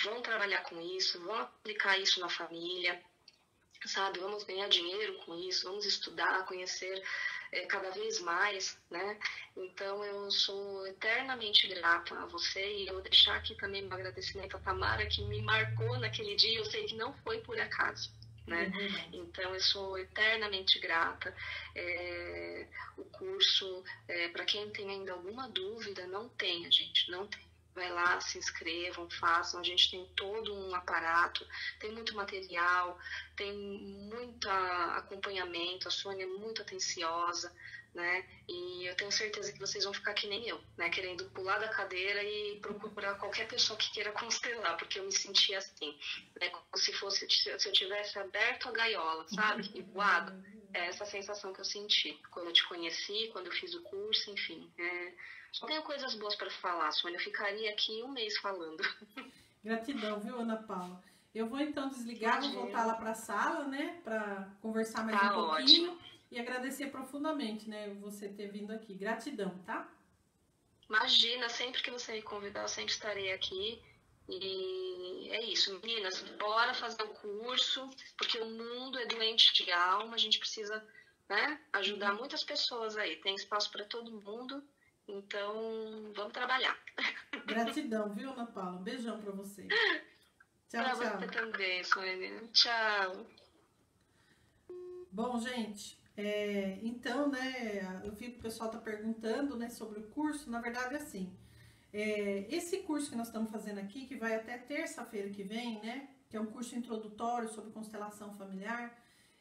Vão trabalhar com isso, vão aplicar isso na família, sabe? Vamos ganhar dinheiro com isso, vamos estudar, conhecer cada vez mais, né? Então, eu sou eternamente grata a você e eu vou deixar aqui também meu agradecimento a Tamara, que me marcou naquele dia. Eu sei que não foi por acaso, né? Então, eu sou eternamente grata. O curso, para quem tem ainda alguma dúvida, não tenha, gente, não tem. Vai lá, se inscrevam, façam. A gente tem todo um aparato, tem muito material, tem muito acompanhamento. A Sônia é muito atenciosa, né? E eu tenho certeza que vocês vão ficar que nem eu, né? Querendo pular da cadeira e procurar qualquer pessoa que queira constelar, porque eu me sentia assim, né? Como se eu tivesse aberto a gaiola, sabe? E voado. É essa sensação que eu senti quando eu te conheci, quando eu fiz o curso, enfim. Só tenho coisas boas para falar, Sônia. Eu ficaria aqui um mês falando. Gratidão, viu, Ana Paula? Eu vou então desligar, vou voltar lá para a sala, né, para conversar mais um pouquinho. Ótimo. E agradecer profundamente, né, você ter vindo aqui. Gratidão, tá? Imagina, sempre que você me convidar, eu sempre estarei aqui. E é isso, meninas, bora fazer o curso, porque o mundo é doente de alma, a gente precisa, né, ajudar muitas pessoas aí. Tem espaço para todo mundo. Então, vamos trabalhar. Gratidão, viu, Ana Paula? Um beijão pra você. Tchau, pra tchau. Você também, Sônia. Tchau. Bom, gente, então, né, eu vi que o pessoal tá perguntando, né, sobre o curso. Na verdade, assim, esse curso que nós estamos fazendo aqui, que vai até terça-feira que vem, né, que é um curso introdutório sobre constelação familiar,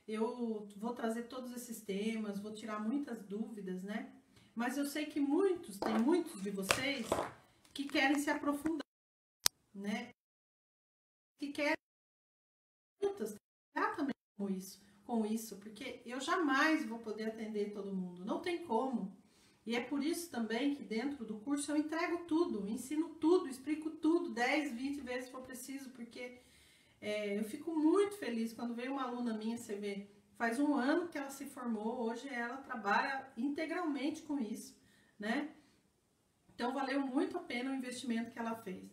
eu vou trazer todos esses temas, vou tirar muitas dúvidas, né? Mas eu sei que tem muitos de vocês que querem se aprofundar, né? Que querem trabalhar também com isso, porque eu jamais vou poder atender todo mundo, não tem como. E é por isso também que dentro do curso eu entrego tudo, ensino tudo, explico tudo, 10, 20 vezes se for preciso, porque eu fico muito feliz quando vem uma aluna minha, você vê, faz 1 ano que ela se formou, hoje ela trabalha integralmente com isso, né? Então valeu muito a pena o investimento que ela fez.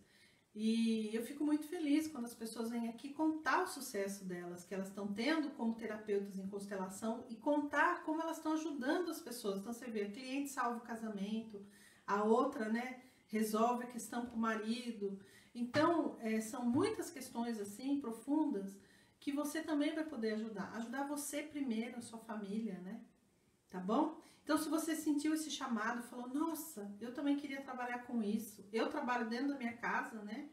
E eu fico muito feliz quando as pessoas vêm aqui contar o sucesso delas, que elas estão tendo como terapeutas em constelação e contar como elas estão ajudando as pessoas. Então você vê, a cliente salva o casamento, a outra, né, resolve a questão com o marido. Então, são muitas questões assim, profundas, que você também vai poder ajudar. Ajudar você primeiro, a sua família, né? Tá bom? Então, se você sentiu esse chamado, falou, nossa, eu também queria trabalhar com isso. Eu trabalho dentro da minha casa, né?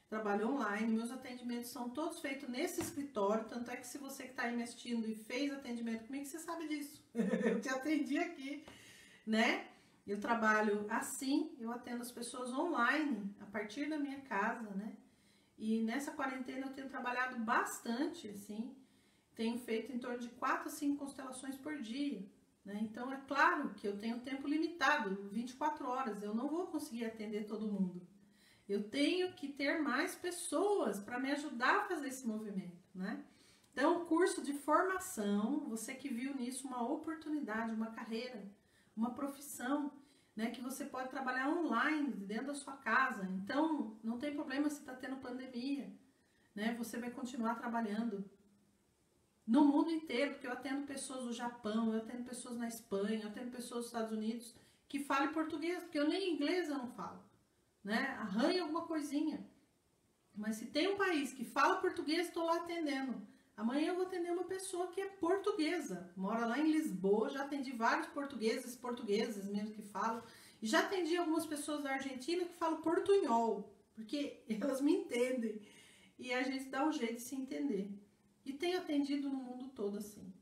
Trabalho online, meus atendimentos são todos feitos nesse escritório, tanto é que se você que está aí me assistindo e fez atendimento comigo, você sabe disso. Eu te atendi aqui, né? Eu trabalho assim, eu atendo as pessoas online, a partir da minha casa, né? E nessa quarentena eu tenho trabalhado bastante, assim, tenho feito em torno de 4 a 5 constelações por dia, né? Então é claro que eu tenho tempo limitado, 24 horas, eu não vou conseguir atender todo mundo. Eu tenho que ter mais pessoas para me ajudar a fazer esse movimento, né? Então, curso de formação, você que viu nisso uma oportunidade, uma carreira, uma profissão, né, que você pode trabalhar online, dentro da sua casa. Então, não tem problema se está tendo pandemia, né? Você vai continuar trabalhando no mundo inteiro, porque eu atendo pessoas do Japão, eu atendo pessoas na Espanha, eu atendo pessoas dos Estados Unidos que falam português, porque eu nem inglês eu não falo, né? Arranha alguma coisinha. Mas se tem um país que fala português, estou lá atendendo. Amanhã eu vou atender uma pessoa que é portuguesa, mora lá em Lisboa, já atendi vários portugueses mesmo que falam, E já atendi algumas pessoas da Argentina que falam portunhol, porque elas me entendem. E a gente dá um jeito de se entender. E tenho atendido no mundo todo assim,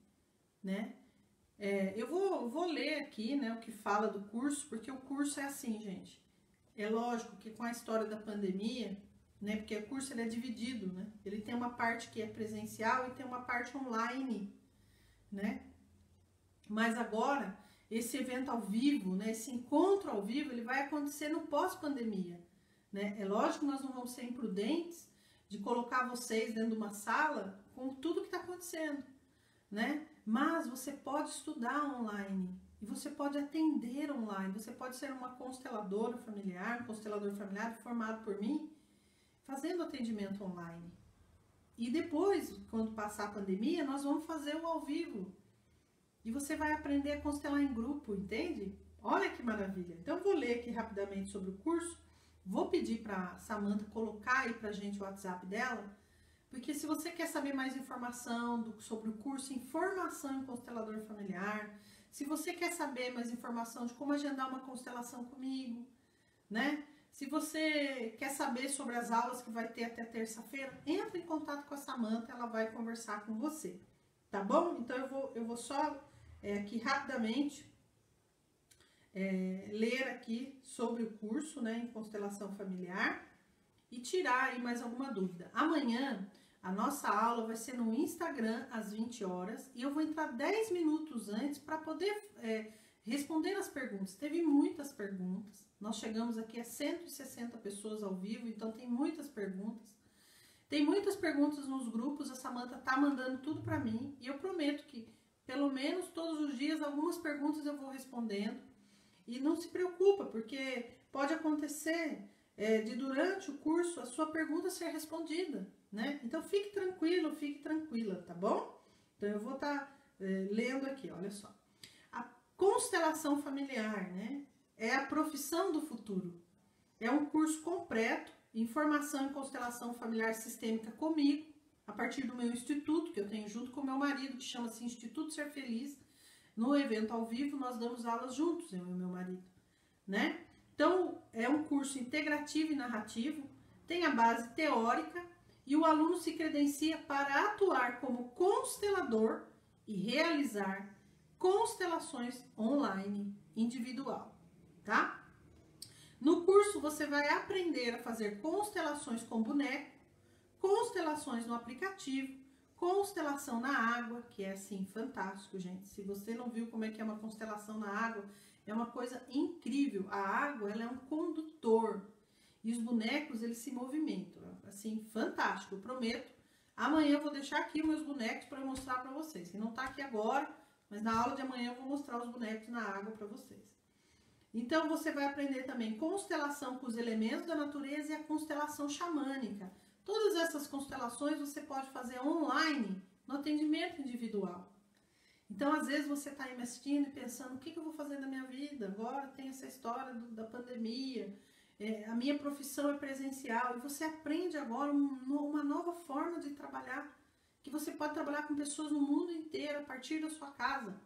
né? Eu vou ler aqui, né, o que fala do curso, porque o curso é assim, gente. É lógico que com a história da pandemia, né, porque o curso ele é dividido, né? Ele tem uma parte que é presencial e tem uma parte online, né? Mas agora, esse evento ao vivo, né, esse encontro ao vivo, ele vai acontecer no pós-pandemia, né? É lógico que nós não vamos ser imprudentes de colocar vocês dentro de uma sala com tudo que está acontecendo, né? Mas você pode estudar online e você pode atender online. Você pode ser uma consteladora familiar, um constelador familiar formado por mim, fazendo atendimento online. E depois, quando passar a pandemia, nós vamos fazer o ao vivo. E você vai aprender a constelar em grupo, entende? Olha que maravilha. Então, eu vou ler aqui rapidamente sobre o curso. Vou pedir para a Samantha colocar aí para a gente o WhatsApp dela, porque se você quer saber mais informação sobre o curso Informação em Constelador Familiar, se você quer saber mais informação de como agendar uma constelação comigo, né? Se você quer saber sobre as aulas que vai ter até terça-feira, entre em contato com a Samantha, ela vai conversar com você, tá bom? Então eu vou só aqui rapidamente ler aqui sobre o curso, né, em constelação familiar e tirar aí mais alguma dúvida. Amanhã a nossa aula vai ser no Instagram às 20 horas e eu vou entrar 10 minutos antes para poder responder as perguntas. Teve muitas perguntas, nós chegamos aqui a 160 pessoas ao vivo, então tem muitas perguntas. Tem muitas perguntas nos grupos, a Samantha tá mandando tudo para mim e eu prometo que pelo menos todos os dias algumas perguntas eu vou respondendo. E não se preocupa, porque pode acontecer de durante o curso a sua pergunta ser respondida, né? Então fique tranquilo, fique tranquila, tá bom? Então eu vou estar lendo aqui, olha só. A constelação familiar, né? É a profissão do futuro. É um curso completo, informação em constelação familiar sistêmica comigo, a partir do meu instituto, que eu tenho junto com meu marido, que chama-se Instituto Ser Feliz. No evento ao vivo, nós damos aulas juntos, eu e meu marido, né? Então, é um curso integrativo e narrativo, tem a base teórica e o aluno se credencia para atuar como constelador e realizar constelações online individual, tá? No curso, você vai aprender a fazer constelações com boneco, constelações no aplicativo, constelação na água, que é assim, fantástico, gente. Se você não viu como é que é uma constelação na água, é uma coisa incrível. A água, ela é um condutor. E os bonecos, eles se movimentam. Assim, fantástico, eu prometo. Amanhã eu vou deixar aqui meus bonecos para mostrar para vocês. Que não tá aqui agora, mas na aula de amanhã eu vou mostrar os bonecos na água para vocês. Então, você vai aprender também constelação com os elementos da natureza e a constelação xamânica. Todas essas constelações você pode fazer online no atendimento individual. Então, às vezes, você está aí me assistindo e pensando, o que eu vou fazer na minha vida? Agora tem essa história da pandemia, a minha profissão é presencial. E você aprende agora uma nova forma de trabalhar, que você pode trabalhar com pessoas no mundo inteiro a partir da sua casa.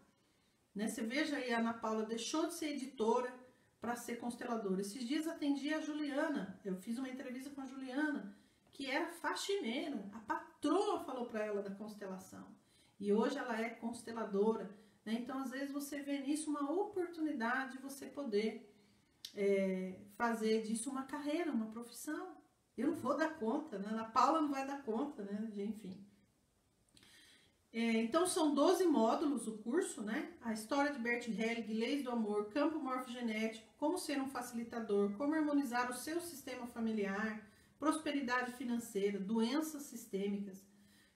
Né? Você veja aí, a Ana Paula deixou de ser editora para ser consteladora. Esses dias atendi a Juliana, eu fiz uma entrevista com a Juliana, que era faxineira, a patroa falou para ela da constelação, e hoje ela é consteladora, né? Então às vezes você vê nisso uma oportunidade de você poder fazer disso uma carreira, uma profissão. Eu não vou dar conta, né? A Paula não vai dar conta, né? Enfim. Então são 12 módulos o curso, né? A história de Bert Helling, leis do amor, campo morfogenético, como ser um facilitador, como harmonizar o seu sistema familiar, prosperidade financeira, doenças sistêmicas,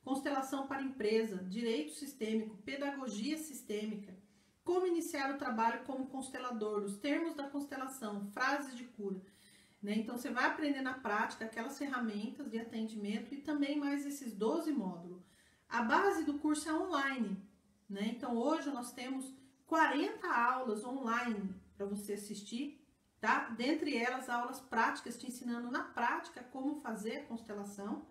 constelação para empresa, direito sistêmico, pedagogia sistêmica, como iniciar o trabalho como constelador, os termos da constelação, frases de cura. Né? Então, você vai aprender na prática aquelas ferramentas de atendimento e também mais esses 12 módulos. A base do curso é online. Né? Então, hoje nós temos 40 aulas online para você assistir. Tá? Dentre elas, aulas práticas, te ensinando na prática como fazer a constelação,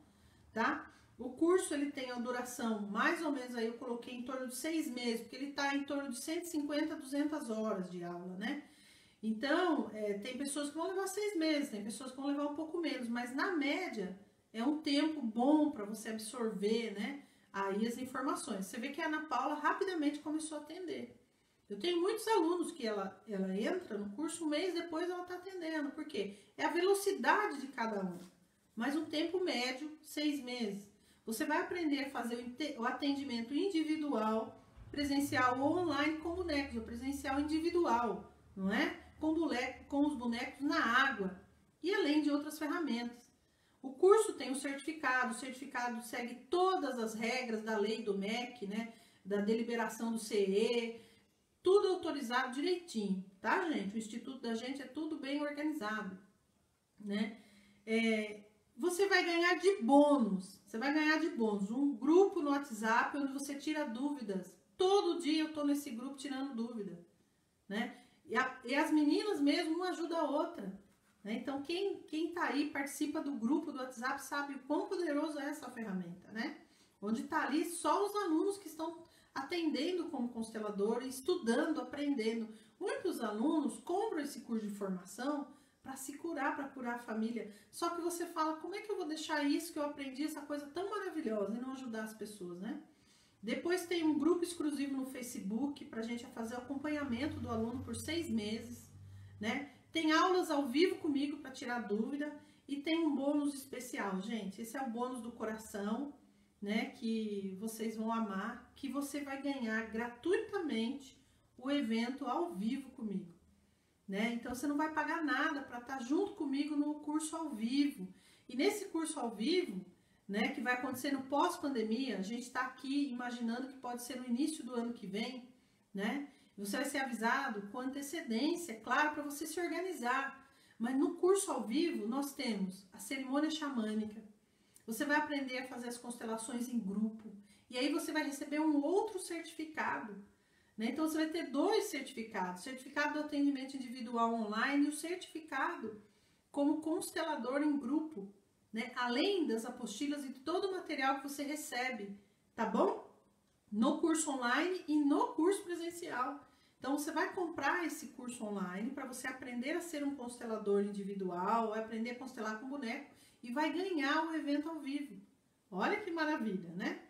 tá? O curso, ele tem a duração, mais ou menos, aí eu coloquei em torno de 6 meses, porque ele tá em torno de 150 a 200 horas de aula, né? Então, tem pessoas que vão levar 6 meses, tem pessoas que vão levar um pouco menos, mas na média é um tempo bom para você absorver, né, aí as informações. Você vê que a Ana Paula rapidamente começou a atender. Eu tenho muitos alunos que ela entra no curso, um mês depois ela está atendendo. Por quê? É a velocidade de cada um. Mas um tempo médio, 6 meses. Você vai aprender a fazer o atendimento individual, presencial ou online com bonecos, ou presencial individual, não é? Com os bonecos na água. E além de outras ferramentas. O curso tem o certificado segue todas as regras da lei do MEC, né? Da deliberação do CE, tudo autorizado direitinho, tá, gente? O instituto da gente é tudo bem organizado, né? Você vai ganhar de bônus, um grupo no WhatsApp onde você tira dúvidas. Todo dia eu tô nesse grupo tirando dúvida, né? E as meninas mesmo, uma ajuda a outra, né? Então, quem tá aí, participa do grupo do WhatsApp, sabe o quão poderoso é essa ferramenta, né? Onde tá ali só os alunos que estão atendendo como constelador, estudando, aprendendo. Muitos alunos compram esse curso de formação para se curar, para curar a família. Só que você fala, como é que eu vou deixar isso que eu aprendi, essa coisa tão maravilhosa, e não ajudar as pessoas, né? Depois tem um grupo exclusivo no Facebook para a gente fazer o acompanhamento do aluno por 6 meses, né? Tem aulas ao vivo comigo para tirar dúvida e tem um bônus especial, gente. Esse é o bônus do coração, né? Que vocês vão amar, que você vai ganhar gratuitamente o evento ao vivo comigo, né? Então você não vai pagar nada para estar junto comigo no curso ao vivo. E nesse curso ao vivo, né, que vai acontecer no pós-pandemia, a gente está aqui imaginando que pode ser no início do ano que vem, né? Você vai ser avisado com antecedência, claro, para você se organizar. Mas no curso ao vivo, nós temos a cerimônia xamânica. Você vai aprender a fazer as constelações em grupo. E aí você vai receber um outro certificado, né? Então você vai ter 2 certificados. O certificado do atendimento individual online e o certificado como constelador em grupo, né? Além das apostilas e todo o material que você recebe, tá bom? No curso online e no curso presencial. Então você vai comprar esse curso online para você aprender a ser um constelador individual, aprender a constelar com boneco e vai ganhar o evento ao vivo. Olha que maravilha, né?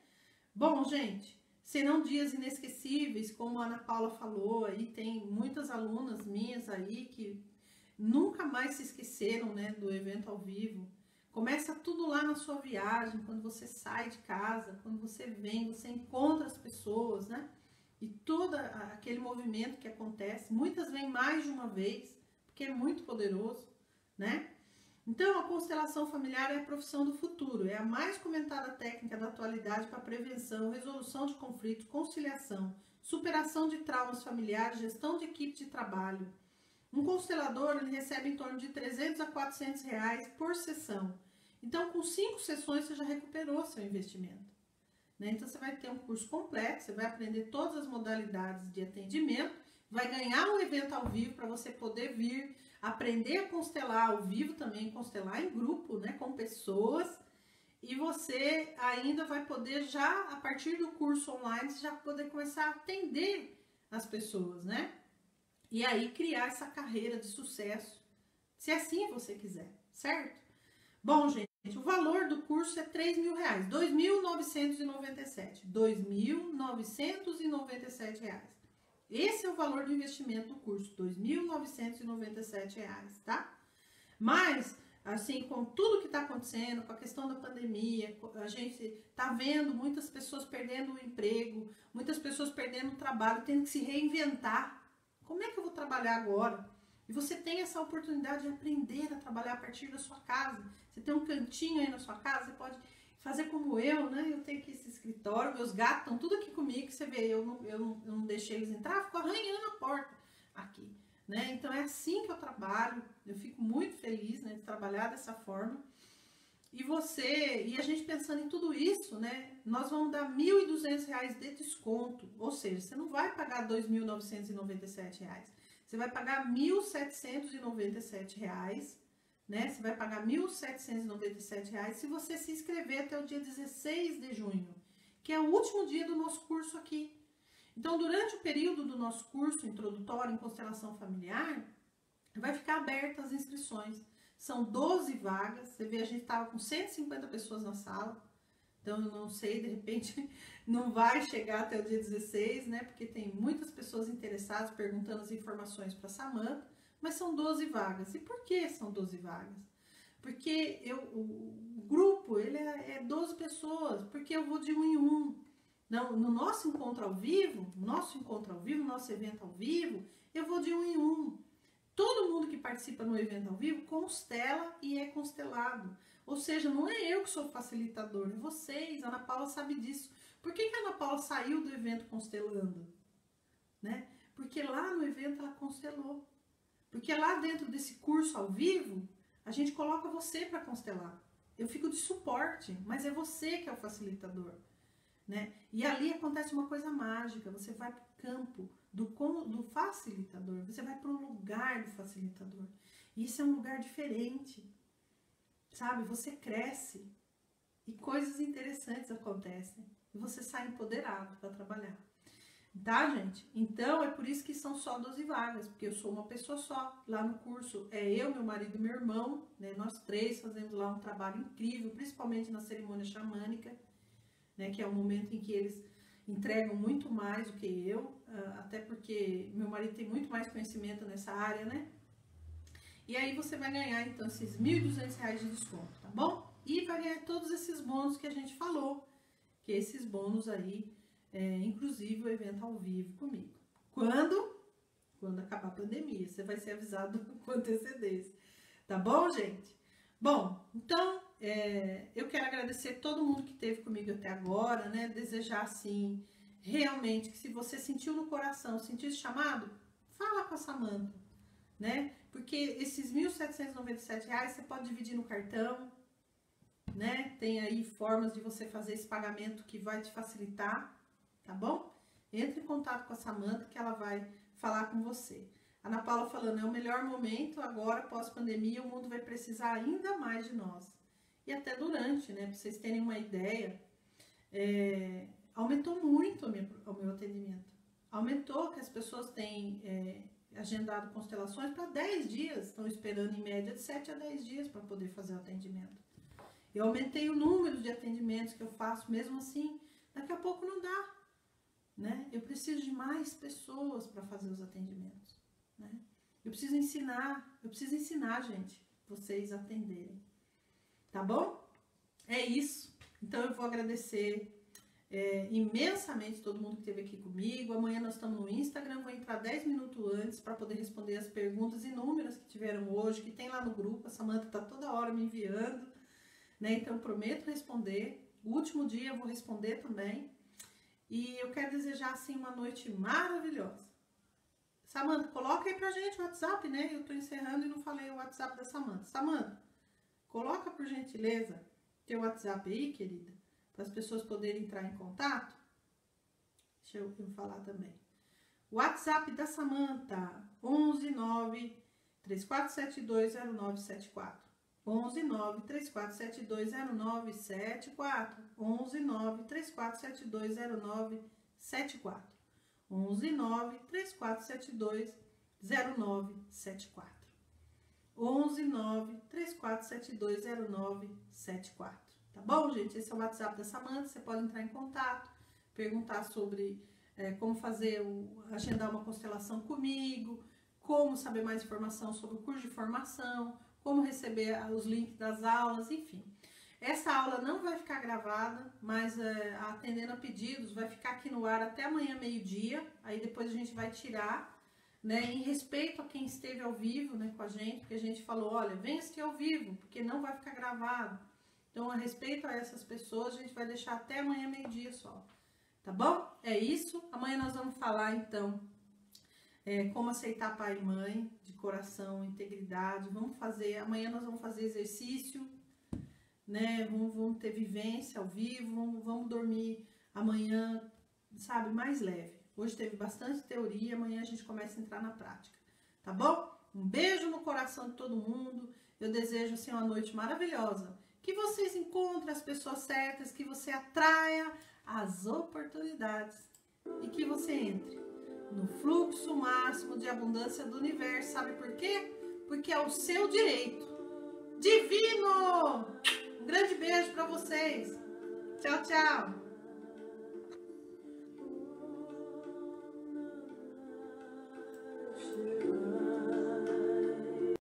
Bom, gente, serão dias inesquecíveis, como a Ana Paula falou, aí tem muitas alunas minhas aí que nunca mais se esqueceram, né, do evento ao vivo. Começa tudo lá na sua viagem, quando você sai de casa, quando você vem, você encontra as pessoas, né? E todo aquele movimento que acontece, muitas vêm mais de uma vez, porque é muito poderoso, né? Então, a constelação familiar é a profissão do futuro, é a mais comentada técnica da atualidade para prevenção, resolução de conflitos, conciliação, superação de traumas familiares, gestão de equipe de trabalho. Um constelador ele recebe em torno de 300 a 400 reais por sessão. Então, com 5 sessões, você já recuperou seu investimento, né? Então, você vai ter um curso completo, você vai aprender todas as modalidades de atendimento, vai ganhar um evento ao vivo para você poder vir, aprender a constelar ao vivo também, constelar em grupo, né, com pessoas. E você ainda vai poder já, a partir do curso online, já poder começar a atender as pessoas, né? E aí criar essa carreira de sucesso, se assim você quiser, certo? Bom, gente, o valor do curso é R$3.000, R$ 2.997. R$ 2.997. Esse é o valor do investimento do curso, R$ 2.997, tá? Mas, assim, com tudo que está acontecendo, com a questão da pandemia, a gente está vendo muitas pessoas perdendo o emprego, muitas pessoas perdendo o trabalho, tendo que se reinventar. Como é que eu vou trabalhar agora? E você tem essa oportunidade de aprender a trabalhar a partir da sua casa. Você tem um cantinho aí na sua casa, você pode fazer como eu, né? Eu tenho aqui esse escritório, meus gatos estão tudo aqui comigo, você vê, eu não deixei eles entrar, fico arranhando a porta aqui, né? Então é assim que eu trabalho, eu fico muito feliz, né, de trabalhar dessa forma. E a gente pensando em tudo isso, né, nós vamos dar R$ 1.200 de desconto, ou seja, você não vai pagar R$ 2.997, você vai pagar R$ 1.797, né, você vai pagar R$ 1.797 se você se inscrever até o dia 16 de junho, que é o último dia do nosso curso aqui. Então, durante o período do nosso curso introdutório em constelação familiar, vai ficar aberta as inscrições. São 12 vagas. Você vê, a gente estava com 150 pessoas na sala. Então, eu não sei, de repente, não vai chegar até o dia 16, né? Porque tem muitas pessoas interessadas perguntando as informações para a Samanta. Mas são 12 vagas. E por que são 12 vagas? Porque o grupo, ele é 12 pessoas. Porque eu vou de 1 em 1. No nosso encontro ao vivo, nosso evento ao vivo, eu vou de 1 em 1. Todo mundo que participa no evento ao vivo constela e é constelado. Ou seja, não é eu que sou facilitador, é vocês. A Ana Paula sabe disso. Por que a Ana Paula saiu do evento constelando? Né? Porque lá no evento ela constelou. Porque lá dentro desse curso ao vivo, a gente coloca você para constelar. Eu fico de suporte, mas é você que é o facilitador. Né? E ali acontece uma coisa mágica. Você vai para o campo do facilitador. Você vai para um lugar do facilitador. E isso é um lugar diferente. Sabe? Você cresce e coisas interessantes acontecem. E você sai empoderado para trabalhar. Tá, gente? Então, é por isso que são só 12 vagas. Porque eu sou uma pessoa só. Lá no curso é eu, meu marido e meu irmão. Né? Nós três fazemos lá um trabalho incrível. Principalmente na cerimônia xamânica. Né? Que é o momento em que eles entregam muito mais do que eu. Até porque meu marido tem muito mais conhecimento nessa área, né? E aí você vai ganhar, então, esses R$ 1.200 de desconto, tá bom? E vai ganhar todos esses bônus que a gente falou. Que esses bônus aí, inclusive o evento ao vivo comigo. Quando acabar a pandemia. Você vai ser avisado com antecedência. Tá bom, gente? Bom, então, eu quero agradecer todo mundo que esteve comigo até agora, né? Desejar, assim, realmente, que se você sentiu no coração, sentiu esse chamado, fala com a Samanta, né? Porque esses R$ 1.797 você pode dividir no cartão, né? Tem aí formas de você fazer esse pagamento que vai te facilitar, tá bom? Entre em contato com a Samanta que ela vai falar com você. A Ana Paula falando, é o melhor momento agora, pós-pandemia, o mundo vai precisar ainda mais de nós. E até durante, né? Pra vocês terem uma ideia, aumentou muito o meu atendimento. Aumentou que as pessoas têm agendado constelações para 10 dias, estão esperando em média de 7 a 10 dias para poder fazer o atendimento. Eu aumentei o número de atendimentos que eu faço, mesmo assim, daqui a pouco não dá, né? Eu preciso de mais pessoas para fazer os atendimentos, né? Eu preciso ensinar, gente, vocês a atenderem, tá bom? É isso. Então eu vou agradecer imensamente todo mundo que esteve aqui comigo. Amanhã nós estamos no Instagram, vou entrar 10 minutos antes para poder responder as perguntas inúmeras que tiveram hoje, que tem lá no grupo. A Samanta está toda hora me enviando, né? Então eu prometo responder. O último dia eu vou responder também. E eu quero desejar assim uma noite maravilhosa. Samanta, coloca aí pra gente o WhatsApp, né? Eu tô encerrando e não falei o WhatsApp da Samanta. Samanta, coloca por gentileza teu WhatsApp aí, querida, para as pessoas poderem entrar em contato. Deixa eu falar também. O WhatsApp da Samanta, 11934720974. 11934720974. 11934720974. 11934720974. 11934720974. Tá bom, gente? Esse é o WhatsApp da Samanta. Você pode entrar em contato, perguntar sobre como agendar uma constelação comigo, como saber mais informação sobre o curso de formação, como receber os links das aulas, enfim. Essa aula não vai ficar gravada, mas atendendo a pedidos, vai ficar aqui no ar até amanhã, meio-dia. Aí depois a gente vai tirar, né, em respeito a quem esteve ao vivo, né, com a gente, porque a gente falou, olha, vem assistir ao vivo, porque não vai ficar gravado. Então, a respeito a essas pessoas, a gente vai deixar até amanhã, meio-dia só. Tá bom? É isso. Amanhã nós vamos falar, então, como aceitar pai e mãe, de coração, integridade. Amanhã nós vamos fazer exercício, né? Vamos ter vivência ao vivo, vamos dormir amanhã, sabe, mais leve. Hoje teve bastante teoria, amanhã a gente começa a entrar na prática, tá bom? Um beijo no coração de todo mundo. Eu desejo, assim, uma noite maravilhosa. Que vocês encontrem as pessoas certas, que você atraia as oportunidades e que você entre no fluxo máximo de abundância do universo. Sabe por quê? porque é o seu direito. Divino! Um grande beijo para vocês. Tchau, tchau.